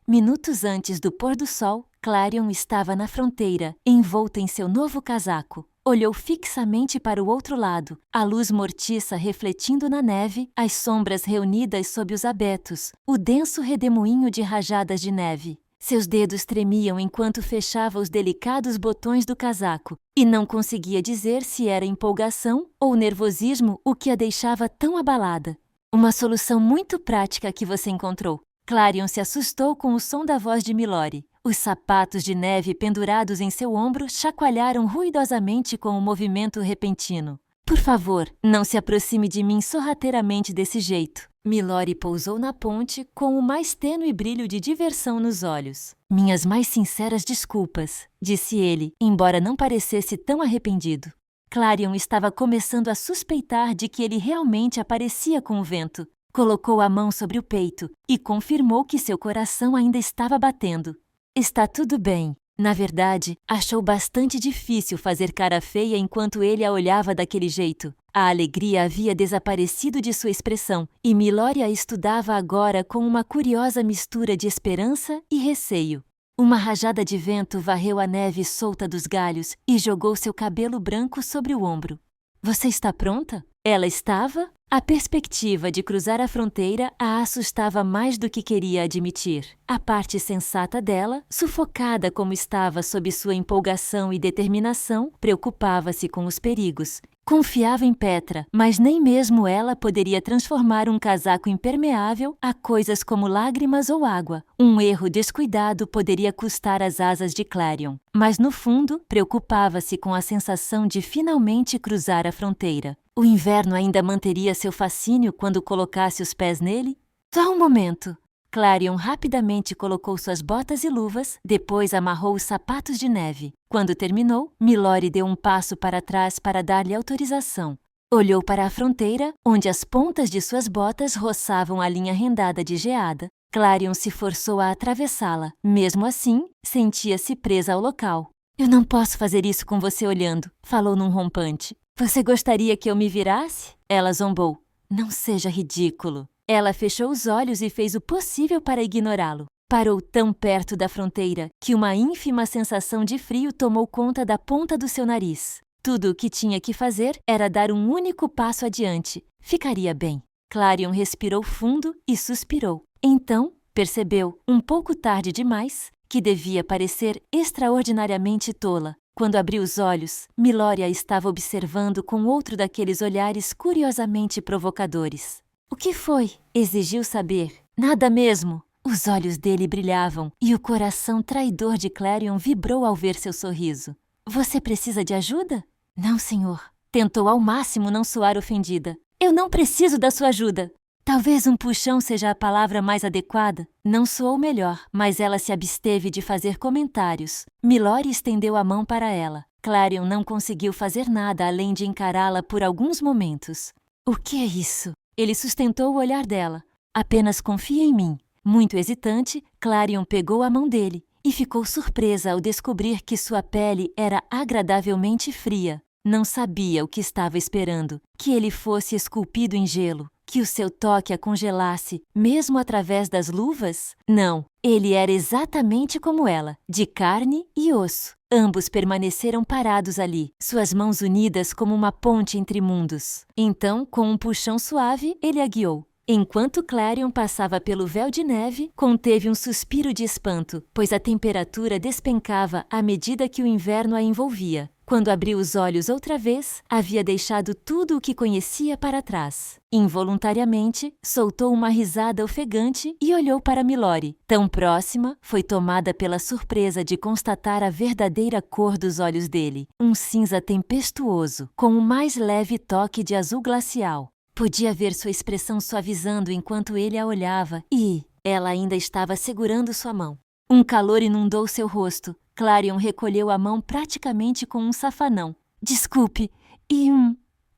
Minutos antes do pôr do sol, Clarion estava na fronteira, envolta em seu novo casaco. Olhou fixamente para o outro lado, a luz mortiça refletindo na neve, as sombras reunidas sob os abetos, o denso redemoinho de rajadas de neve. Seus dedos tremiam enquanto fechava os delicados botões do casaco, e não conseguia dizer se era empolgação ou nervosismo o que a deixava tão abalada. Uma solução muito prática que você encontrou. Clarion se assustou com o som da voz de Milori. Os sapatos de neve pendurados em seu ombro chacoalharam ruidosamente com o movimento repentino. Por favor, não se aproxime de mim sorrateiramente desse jeito. Milori pousou na ponte com o mais tênue brilho de diversão nos olhos. Minhas mais sinceras desculpas, disse ele, embora não parecesse tão arrependido. Clarion estava começando a suspeitar de que ele realmente aparecia com o vento. Colocou a mão sobre o peito e confirmou que seu coração ainda estava batendo. Está tudo bem. Na verdade, achou bastante difícil fazer cara feia enquanto ele a olhava daquele jeito. A alegria havia desaparecido de sua expressão e Milori a estudava agora com uma curiosa mistura de esperança e receio. Uma rajada de vento varreu a neve solta dos galhos e jogou seu cabelo branco sobre o ombro. Você está pronta? Ela estava. A perspectiva de cruzar a fronteira a assustava mais do que queria admitir. A parte sensata dela, sufocada como estava sob sua empolgação e determinação, preocupava-se com os perigos. Confiava em Petra, mas nem mesmo ela poderia transformar um casaco impermeável a coisas como lágrimas ou água. Um erro descuidado poderia custar as asas de Clarion. Mas no fundo, preocupava-se com a sensação de finalmente cruzar a fronteira. O inverno ainda manteria seu fascínio quando colocasse os pés nele? Só um momento. Clarion rapidamente colocou suas botas e luvas, depois amarrou os sapatos de neve. Quando terminou, Milori deu um passo para trás para dar-lhe autorização. Olhou para a fronteira, onde as pontas de suas botas roçavam a linha rendada de geada. Clarion se forçou a atravessá-la. Mesmo assim, sentia-se presa ao local. Eu não posso fazer isso com você olhando, falou num rompante. Você gostaria que eu me virasse? Ela zombou. Não seja ridículo. Ela fechou os olhos e fez o possível para ignorá-lo. Parou tão perto da fronteira que uma ínfima sensação de frio tomou conta da ponta do seu nariz. Tudo o que tinha que fazer era dar um único passo adiante. Ficaria bem. Clarion respirou fundo e suspirou. Então, percebeu, um pouco tarde demais, que devia parecer extraordinariamente tola. Quando abriu os olhos, Milori a estava observando com outro daqueles olhares curiosamente provocadores. O que foi? Exigiu saber. Nada mesmo. Os olhos dele brilhavam e o coração traidor de Clarion vibrou ao ver seu sorriso. Você precisa de ajuda? Não, senhor. Tentou ao máximo não soar ofendida. Eu não preciso da sua ajuda. Talvez um puxão seja a palavra mais adequada. Não soou melhor, mas ela se absteve de fazer comentários. Milori estendeu a mão para ela. Clarion não conseguiu fazer nada além de encará-la por alguns momentos. O que é isso? Ele sustentou o olhar dela. Apenas confia em mim. Muito hesitante, Clarion pegou a mão dele e ficou surpresa ao descobrir que sua pele era agradavelmente fria. Não sabia o que estava esperando, que ele fosse esculpido em gelo, que o seu toque a congelasse, mesmo através das luvas? Não, ele era exatamente como ela, de carne e osso. Ambos permaneceram parados ali, suas mãos unidas como uma ponte entre mundos. Então, com um puxão suave, ele a guiou. Enquanto Clarion passava pelo véu de neve, conteve um suspiro de espanto, pois a temperatura despencava à medida que o inverno a envolvia. Quando abriu os olhos outra vez, havia deixado tudo o que conhecia para trás. Involuntariamente, soltou uma risada ofegante e olhou para Milori. Tão próxima, foi tomada pela surpresa de constatar a verdadeira cor dos olhos dele. Um cinza tempestuoso, com o mais leve toque de azul glacial. Podia ver sua expressão suavizando enquanto ele a olhava e ela ainda estava segurando sua mão. Um calor inundou seu rosto. Clarion recolheu a mão praticamente com um safanão. Desculpe,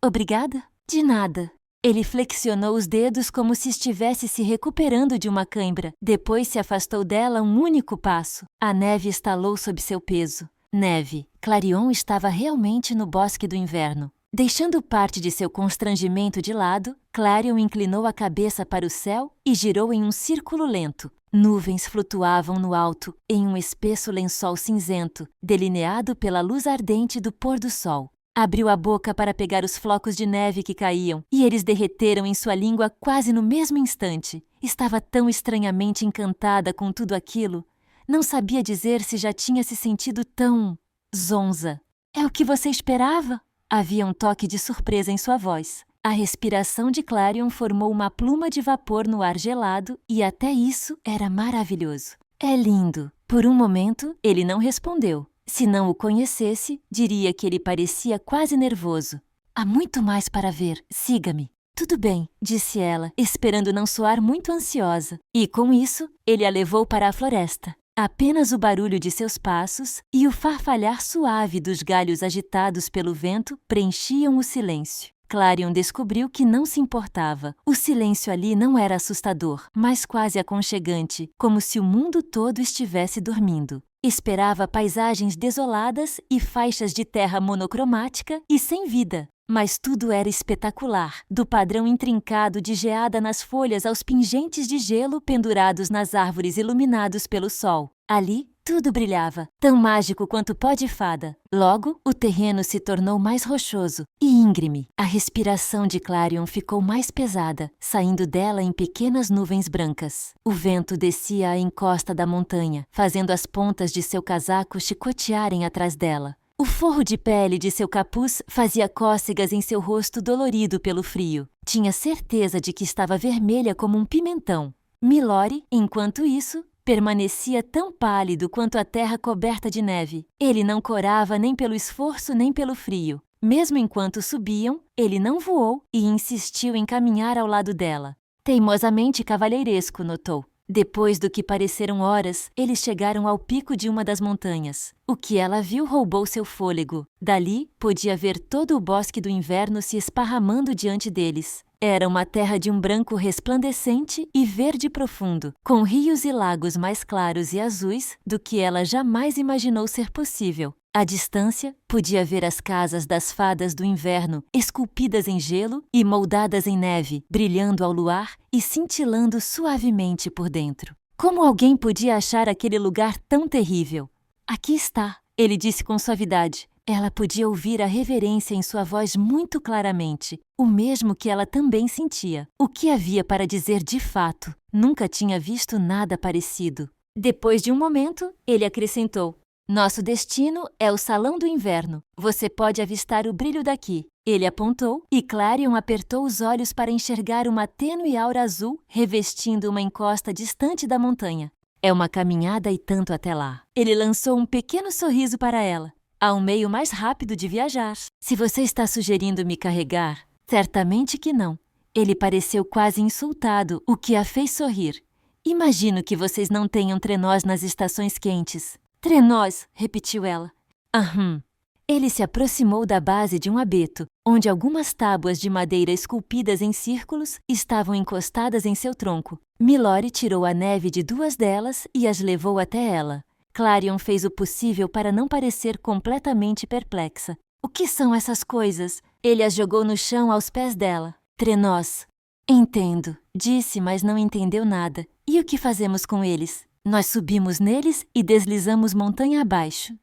obrigada? De nada. Ele flexionou os dedos como se estivesse se recuperando de uma cãibra. Depois se afastou dela um único passo. A neve estalou sob seu peso. Neve. Clarion estava realmente no bosque do inverno. Deixando parte de seu constrangimento de lado, Clarion inclinou a cabeça para o céu e girou em um círculo lento. Nuvens flutuavam no alto, em um espesso lençol cinzento, delineado pela luz ardente do pôr do sol. Abriu a boca para pegar os flocos de neve que caíam, e eles derreteram em sua língua quase no mesmo instante. Estava tão estranhamente encantada com tudo aquilo. Não sabia dizer se já tinha se sentido tão zonza. É o que você esperava? Havia um toque de surpresa em sua voz. A respiração de Clarion formou uma pluma de vapor no ar gelado e até isso era maravilhoso. É lindo. Por um momento, ele não respondeu. Se não o conhecesse, diria que ele parecia quase nervoso. Há muito mais para ver. Siga-me. Tudo bem, disse ela, esperando não soar muito ansiosa. E com isso, ele a levou para a floresta. Apenas o barulho de seus passos e o farfalhar suave dos galhos agitados pelo vento preenchiam o silêncio. Clarion descobriu que não se importava. O silêncio ali não era assustador, mas quase aconchegante, como se o mundo todo estivesse dormindo. Esperava paisagens desoladas e faixas de terra monocromática e sem vida. Mas tudo era espetacular, do padrão intrincado de geada nas folhas aos pingentes de gelo pendurados nas árvores iluminados pelo sol. Ali, tudo brilhava, tão mágico quanto pó de fada. Logo, o terreno se tornou mais rochoso e íngreme. A respiração de Clarion ficou mais pesada, saindo dela em pequenas nuvens brancas. O vento descia a encosta da montanha, fazendo as pontas de seu casaco chicotearem atrás dela. O forro de pele de seu capuz fazia cócegas em seu rosto dolorido pelo frio. Tinha certeza de que estava vermelha como um pimentão. Milori, enquanto isso, permanecia tão pálido quanto a terra coberta de neve. Ele não corava nem pelo esforço nem pelo frio. Mesmo enquanto subiam, ele não voou e insistiu em caminhar ao lado dela. Teimosamente cavalheiresco, notou. Depois do que pareceram horas, eles chegaram ao pico de uma das montanhas. O que ela viu roubou seu fôlego. Dali, podia ver todo o bosque do inverno se esparramando diante deles. Era uma terra de um branco resplandecente e verde profundo, com rios e lagos mais claros e azuis do que ela jamais imaginou ser possível. À distância, podia ver as casas das fadas do inverno, esculpidas em gelo e moldadas em neve, brilhando ao luar e cintilando suavemente por dentro. Como alguém podia achar aquele lugar tão terrível? Aqui está, ele disse com suavidade. Ela podia ouvir a reverência em sua voz muito claramente, o mesmo que ela também sentia. O que havia para dizer de fato? Nunca tinha visto nada parecido. Depois de um momento, ele acrescentou: nosso destino é o Salão do Inverno. Você pode avistar o brilho daqui. Ele apontou e Clarion apertou os olhos para enxergar uma tênue aura azul revestindo uma encosta distante da montanha. É uma caminhada e tanto até lá. Ele lançou um pequeno sorriso para ela. Há um meio mais rápido de viajar. Se você está sugerindo me carregar, certamente que não. Ele pareceu quase insultado, o que a fez sorrir. Imagino que vocês não tenham trenós nas estações quentes. Trenós, repetiu ela. Aham. Ele se aproximou da base de um abeto, onde algumas tábuas de madeira esculpidas em círculos estavam encostadas em seu tronco. Milori tirou a neve de duas delas e as levou até ela. Clarion fez o possível para não parecer completamente perplexa. O que são essas coisas? Ele as jogou no chão aos pés dela. Trenós. Entendo, disse, mas não entendeu nada. E o que fazemos com eles? Nós subimos neles e deslizamos montanha abaixo.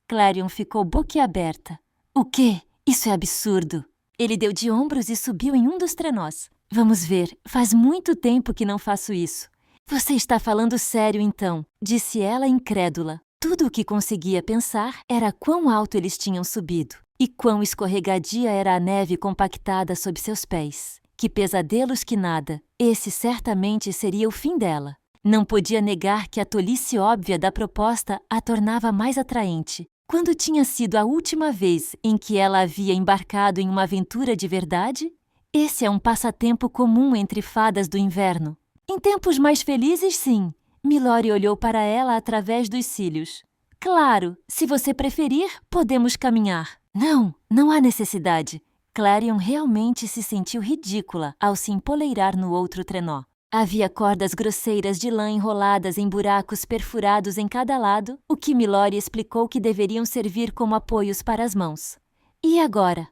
Clarion ficou boquiaberta. O quê? Isso é absurdo. Ele deu de ombros e subiu em um dos trenós. Vamos ver, faz muito tempo que não faço isso. Você está falando sério então, disse ela incrédula. Tudo o que conseguia pensar era quão alto eles tinham subido e quão escorregadia era a neve compactada sob seus pés. Que pesadelos que nada. Esse certamente seria o fim dela. Não podia negar que a tolice óbvia da proposta a tornava mais atraente. Quando tinha sido a última vez em que ela havia embarcado em uma aventura de verdade? Esse é um passatempo comum entre fadas do inverno. Em tempos mais felizes, sim. Milori olhou para ela através dos cílios. Claro, se você preferir, podemos caminhar. Não há necessidade. Clarion realmente se sentiu ridícula ao se empoleirar no outro trenó. Havia cordas grosseiras de lã enroladas em buracos perfurados em cada lado, o que Milori explicou que deveriam servir como apoios para as mãos. E agora?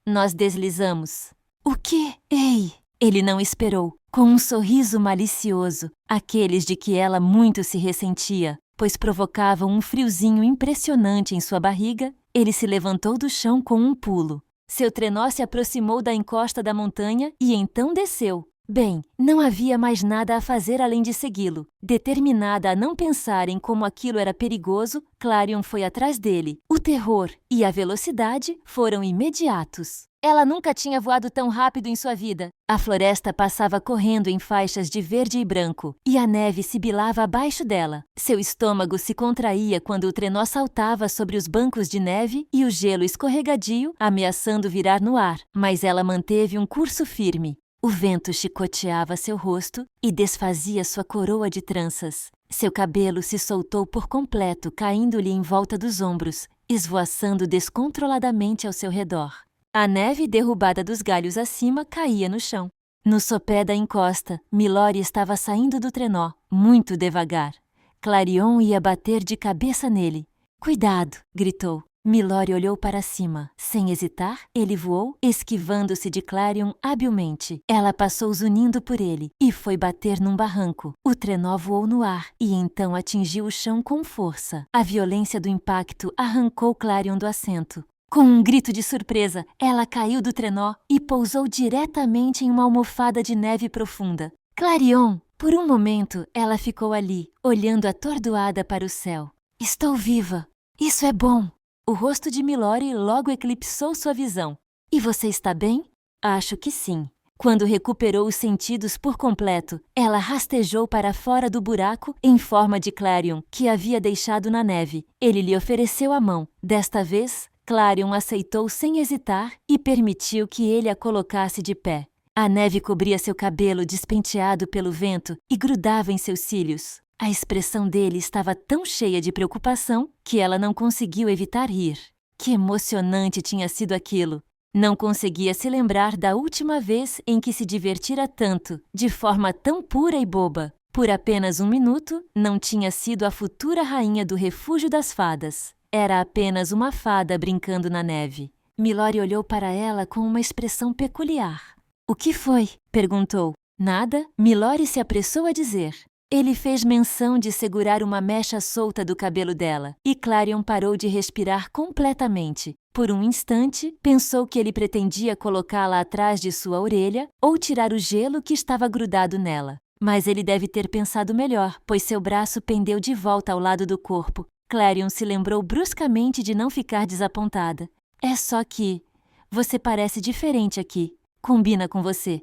Nós deslizamos. O quê? Ei! Ele não esperou. Com um sorriso malicioso, aqueles de que ela muito se ressentia, pois provocavam um friozinho impressionante em sua barriga, ele se levantou do chão com um pulo. Seu trenó se aproximou da encosta da montanha e então desceu. Bem, não havia mais nada a fazer além de segui-lo. Determinada a não pensar em como aquilo era perigoso, Clarion foi atrás dele. O terror e a velocidade foram imediatos. Ela nunca tinha voado tão rápido em sua vida. A floresta passava correndo em faixas de verde e branco, e a neve sibilava abaixo dela. Seu estômago se contraía quando o trenó saltava sobre os bancos de neve e o gelo escorregadio, ameaçando virar no ar, mas ela manteve um curso firme. O vento chicoteava seu rosto e desfazia sua coroa de tranças. Seu cabelo se soltou por completo, caindo-lhe em volta dos ombros, esvoaçando descontroladamente ao seu redor. A neve derrubada dos galhos acima caía no chão. No sopé da encosta, Milori estava saindo do trenó, muito devagar. Clarion ia bater de cabeça nele. "Cuidado!" gritou. Milori olhou para cima. Sem hesitar, ele voou, esquivando-se de Clarion habilmente. Ela passou zunindo por ele e foi bater num barranco. O trenó voou no ar e então atingiu o chão com força. A violência do impacto arrancou Clarion do assento. Com um grito de surpresa, ela caiu do trenó e pousou diretamente em uma almofada de neve profunda. Clarion! Por um momento, ela ficou ali, olhando atordoada para o céu. "Estou viva! Isso é bom!" O rosto de Milori logo eclipsou sua visão. "E você está bem?" "Acho que sim." Quando recuperou os sentidos por completo, ela rastejou para fora do buraco em forma de Clarion, que havia deixado na neve. Ele lhe ofereceu a mão. Desta vez, Clarion aceitou sem hesitar e permitiu que ele a colocasse de pé. A neve cobria seu cabelo despenteado pelo vento e grudava em seus cílios. A expressão dele estava tão cheia de preocupação que ela não conseguiu evitar rir. Que emocionante tinha sido aquilo! Não conseguia se lembrar da última vez em que se divertira tanto, de forma tão pura e boba. Por apenas um minuto, não tinha sido a futura rainha do refúgio das fadas. Era apenas uma fada brincando na neve. Milori olhou para ela com uma expressão peculiar. "O que foi?" perguntou. "Nada", Milori se apressou a dizer. Ele fez menção de segurar uma mecha solta do cabelo dela, e Clarion parou de respirar completamente. Por um instante, pensou que ele pretendia colocá-la atrás de sua orelha ou tirar o gelo que estava grudado nela. Mas ele deve ter pensado melhor, pois seu braço pendeu de volta ao lado do corpo. Clarion se lembrou bruscamente de não ficar desapontada. "É só que você parece diferente aqui. Combina com você."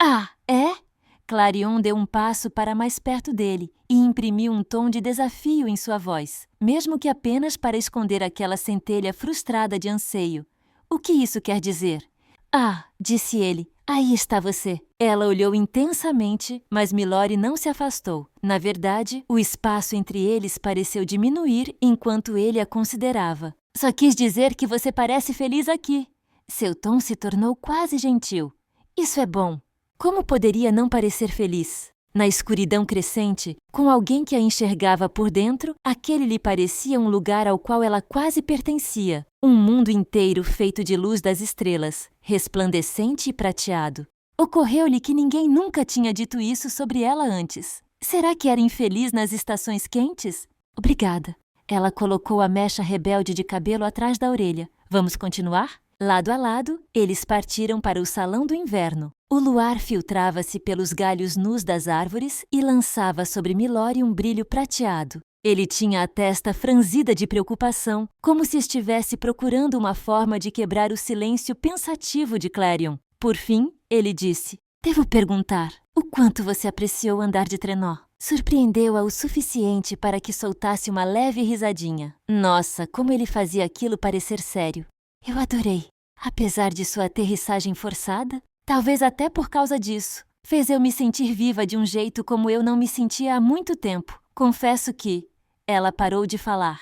"Ah, é?" Clarion deu um passo para mais perto dele e imprimiu um tom de desafio em sua voz, mesmo que apenas para esconder aquela centelha frustrada de anseio. "O que isso quer dizer?" "Ah", disse ele, "aí está você." Ela olhou intensamente, mas Milori não se afastou. Na verdade, o espaço entre eles pareceu diminuir enquanto ele a considerava. "Só quis dizer que você parece feliz aqui." Seu tom se tornou quase gentil. "Isso é bom." Como poderia não parecer feliz? Na escuridão crescente, com alguém que a enxergava por dentro, aquele lhe parecia um lugar ao qual ela quase pertencia. Um mundo inteiro feito de luz das estrelas, resplandecente e prateado. Ocorreu-lhe que ninguém nunca tinha dito isso sobre ela antes. Será que era infeliz nas estações quentes? "Obrigada." Ela colocou a mecha rebelde de cabelo atrás da orelha. "Vamos continuar?" Lado a lado, eles partiram para o salão do inverno. O luar filtrava-se pelos galhos nus das árvores e lançava sobre Milori um brilho prateado. Ele tinha a testa franzida de preocupação, como se estivesse procurando uma forma de quebrar o silêncio pensativo de Clarion. Por fim, ele disse: "Devo perguntar, o quanto você apreciou andar de trenó?" Surpreendeu-a o suficiente para que soltasse uma leve risadinha. Nossa, como ele fazia aquilo parecer sério. "Eu adorei. Apesar de sua aterrissagem forçada, talvez até por causa disso, fez eu me sentir viva de um jeito como eu não me sentia há muito tempo. Confesso que..." Ela parou de falar.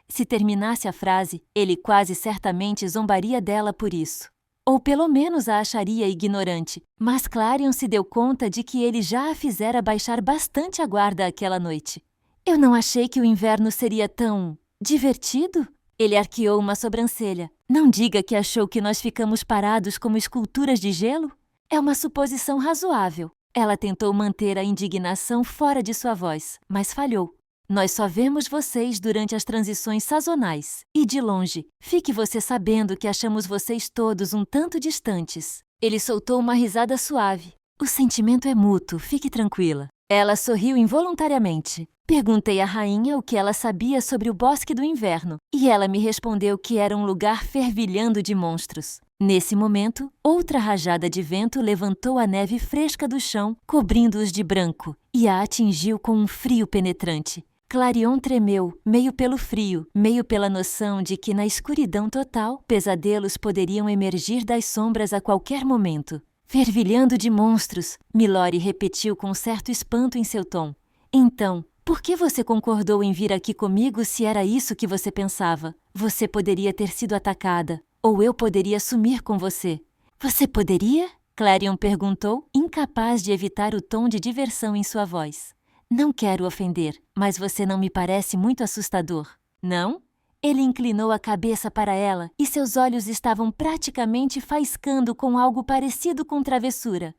Se terminasse a frase, ele quase certamente zombaria dela por isso. Ou pelo menos a acharia ignorante. Mas Clarion se deu conta de que ele já a fizera baixar bastante a guarda aquela noite. "Eu não achei que o inverno seria tão... divertido?" Ele arqueou uma sobrancelha. Não diga que achou que nós ficamos parados como esculturas de gelo? É uma suposição razoável. Ela tentou manter a indignação fora de sua voz, mas falhou. Nós só vemos vocês durante as transições sazonais. E de longe, fique você sabendo que achamos vocês todos um tanto distantes. Ele soltou uma risada suave. O sentimento é mútuo, fique tranquila. Ela sorriu involuntariamente. Perguntei à rainha o que ela sabia sobre o Bosque do Inverno, e ela me respondeu que era um lugar fervilhando de monstros. Nesse momento, outra rajada de vento levantou a neve fresca do chão, cobrindo-os de branco, e a atingiu com um frio penetrante. Clarion tremeu, meio pelo frio, meio pela noção de que na escuridão total, pesadelos poderiam emergir das sombras a qualquer momento. Fervilhando de monstros, Milori repetiu com certo espanto em seu tom. Então, por que você concordou em vir aqui comigo se era isso que você pensava? Você poderia ter sido atacada, ou eu poderia sumir com você. Você poderia? Clarion perguntou, incapaz de evitar o tom de diversão em sua voz. Não quero ofender, mas você não me parece muito assustador. Não? Ele inclinou a cabeça para ela e seus olhos estavam praticamente faiscando com algo parecido com travessura.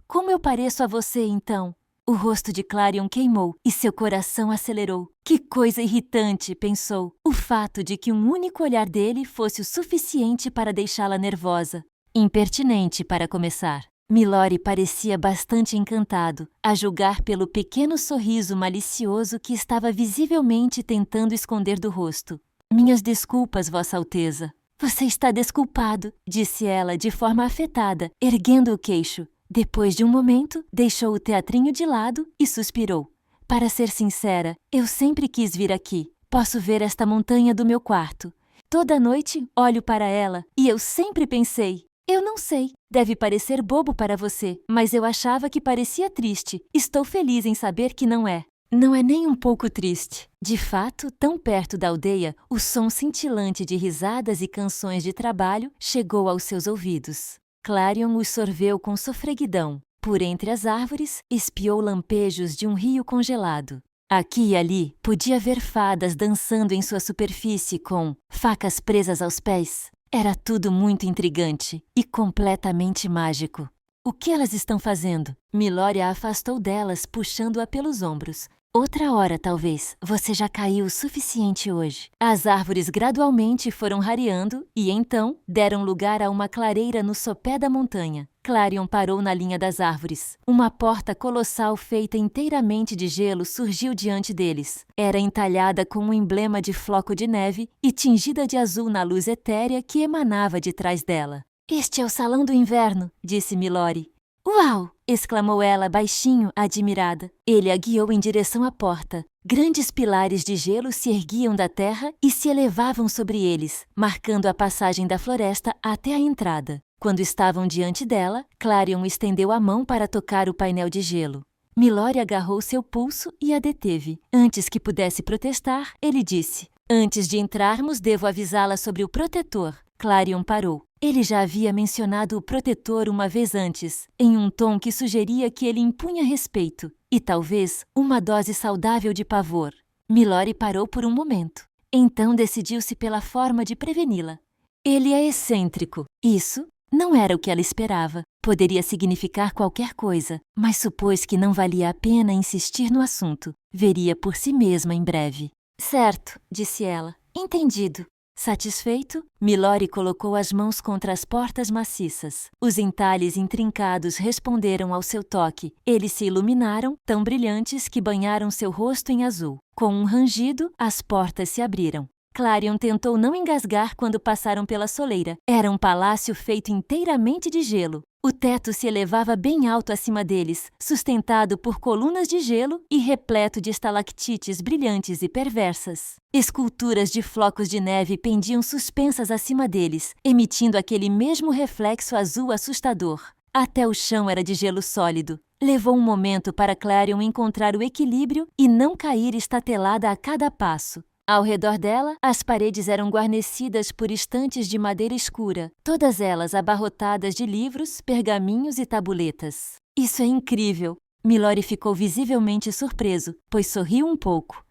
Como eu pareço a você, então? O rosto de Clarion queimou e seu coração acelerou. Que coisa irritante, pensou, o fato de que um único olhar dele fosse o suficiente para deixá-la nervosa. Impertinente, para começar. Milori parecia bastante encantado, a julgar pelo pequeno sorriso malicioso que estava visivelmente tentando esconder do rosto. Minhas desculpas, Vossa Alteza. Você está desculpado, disse ela de forma afetada, erguendo o queixo. Depois de um momento, deixou o teatrinho de lado e suspirou. Para ser sincera, eu sempre quis vir aqui. Posso ver esta montanha do meu quarto. Toda noite olho para ela e eu sempre pensei, eu não sei, deve parecer bobo para você, mas eu achava que parecia triste. Estou feliz em saber que não é. Não é nem um pouco triste. De fato, tão perto da aldeia, o som cintilante de risadas e canções de trabalho chegou aos seus ouvidos. Clarion os sorveu com sofreguidão. Por entre as árvores, espiou lampejos de um rio congelado. Aqui e ali, podia ver fadas dançando em sua superfície com facas presas aos pés. Era tudo muito intrigante e completamente mágico. O que elas estão fazendo? Milori a afastou delas, puxando-a pelos ombros. Outra hora, talvez. Você já caiu o suficiente hoje. As árvores gradualmente foram rareando e, então, deram lugar a uma clareira no sopé da montanha. Clarion parou na linha das árvores. Uma porta colossal feita inteiramente de gelo surgiu diante deles. Era entalhada com um emblema de floco de neve e tingida de azul na luz etérea que emanava de trás dela. Este é o Salão do Inverno, disse Milori. Uau! Exclamou ela baixinho, admirada. Ele a guiou em direção à porta. Grandes pilares de gelo se erguiam da terra e se elevavam sobre eles, marcando a passagem da floresta até a entrada. Quando estavam diante dela, Clarion estendeu a mão para tocar o painel de gelo. Milori agarrou seu pulso e a deteve. Antes que pudesse protestar, ele disse: Antes de entrarmos, devo avisá-la sobre o protetor. Clarion parou. Ele já havia mencionado o protetor uma vez antes, em um tom que sugeria que ele impunha respeito e talvez uma dose saudável de pavor. Milori parou por um momento. Então decidiu-se pela forma de preveni-la. Ele é excêntrico. Isso não era o que ela esperava. Poderia significar qualquer coisa, mas supôs que não valia a pena insistir no assunto. Veria por si mesma em breve. Certo, disse ela. Entendido. Satisfeito, Milori colocou as mãos contra as portas maciças. Os entalhes intrincados responderam ao seu toque. Eles se iluminaram, tão brilhantes que banharam seu rosto em azul. Com um rangido, as portas se abriram. Clarion tentou não engasgar quando passaram pela soleira. Era um palácio feito inteiramente de gelo. O teto se elevava bem alto acima deles, sustentado por colunas de gelo e repleto de estalactites brilhantes e perversas. Esculturas de flocos de neve pendiam suspensas acima deles, emitindo aquele mesmo reflexo azul assustador. Até o chão era de gelo sólido. Levou um momento para Clarion encontrar o equilíbrio e não cair estatelada a cada passo. Ao redor dela, as paredes eram guarnecidas por estantes de madeira escura, todas elas abarrotadas de livros, pergaminhos e tabuletas. Isso é incrível! Milori ficou visivelmente surpreso, pois sorriu um pouco.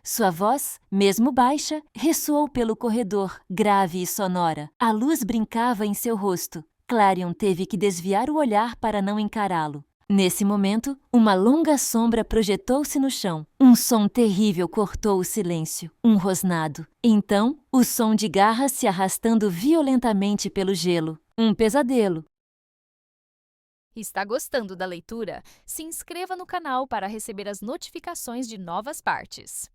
Sua voz, mesmo baixa, ressoou pelo corredor, grave e sonora. A luz brincava em seu rosto. Clarion teve que desviar o olhar para não encará-lo. Nesse momento, uma longa sombra projetou-se no chão. Um som terrível cortou o silêncio. Um rosnado. Então, o som de garras se arrastando violentamente pelo gelo. Um pesadelo. Está gostando da leitura? Se inscreva no canal para receber as notificações de novas partes.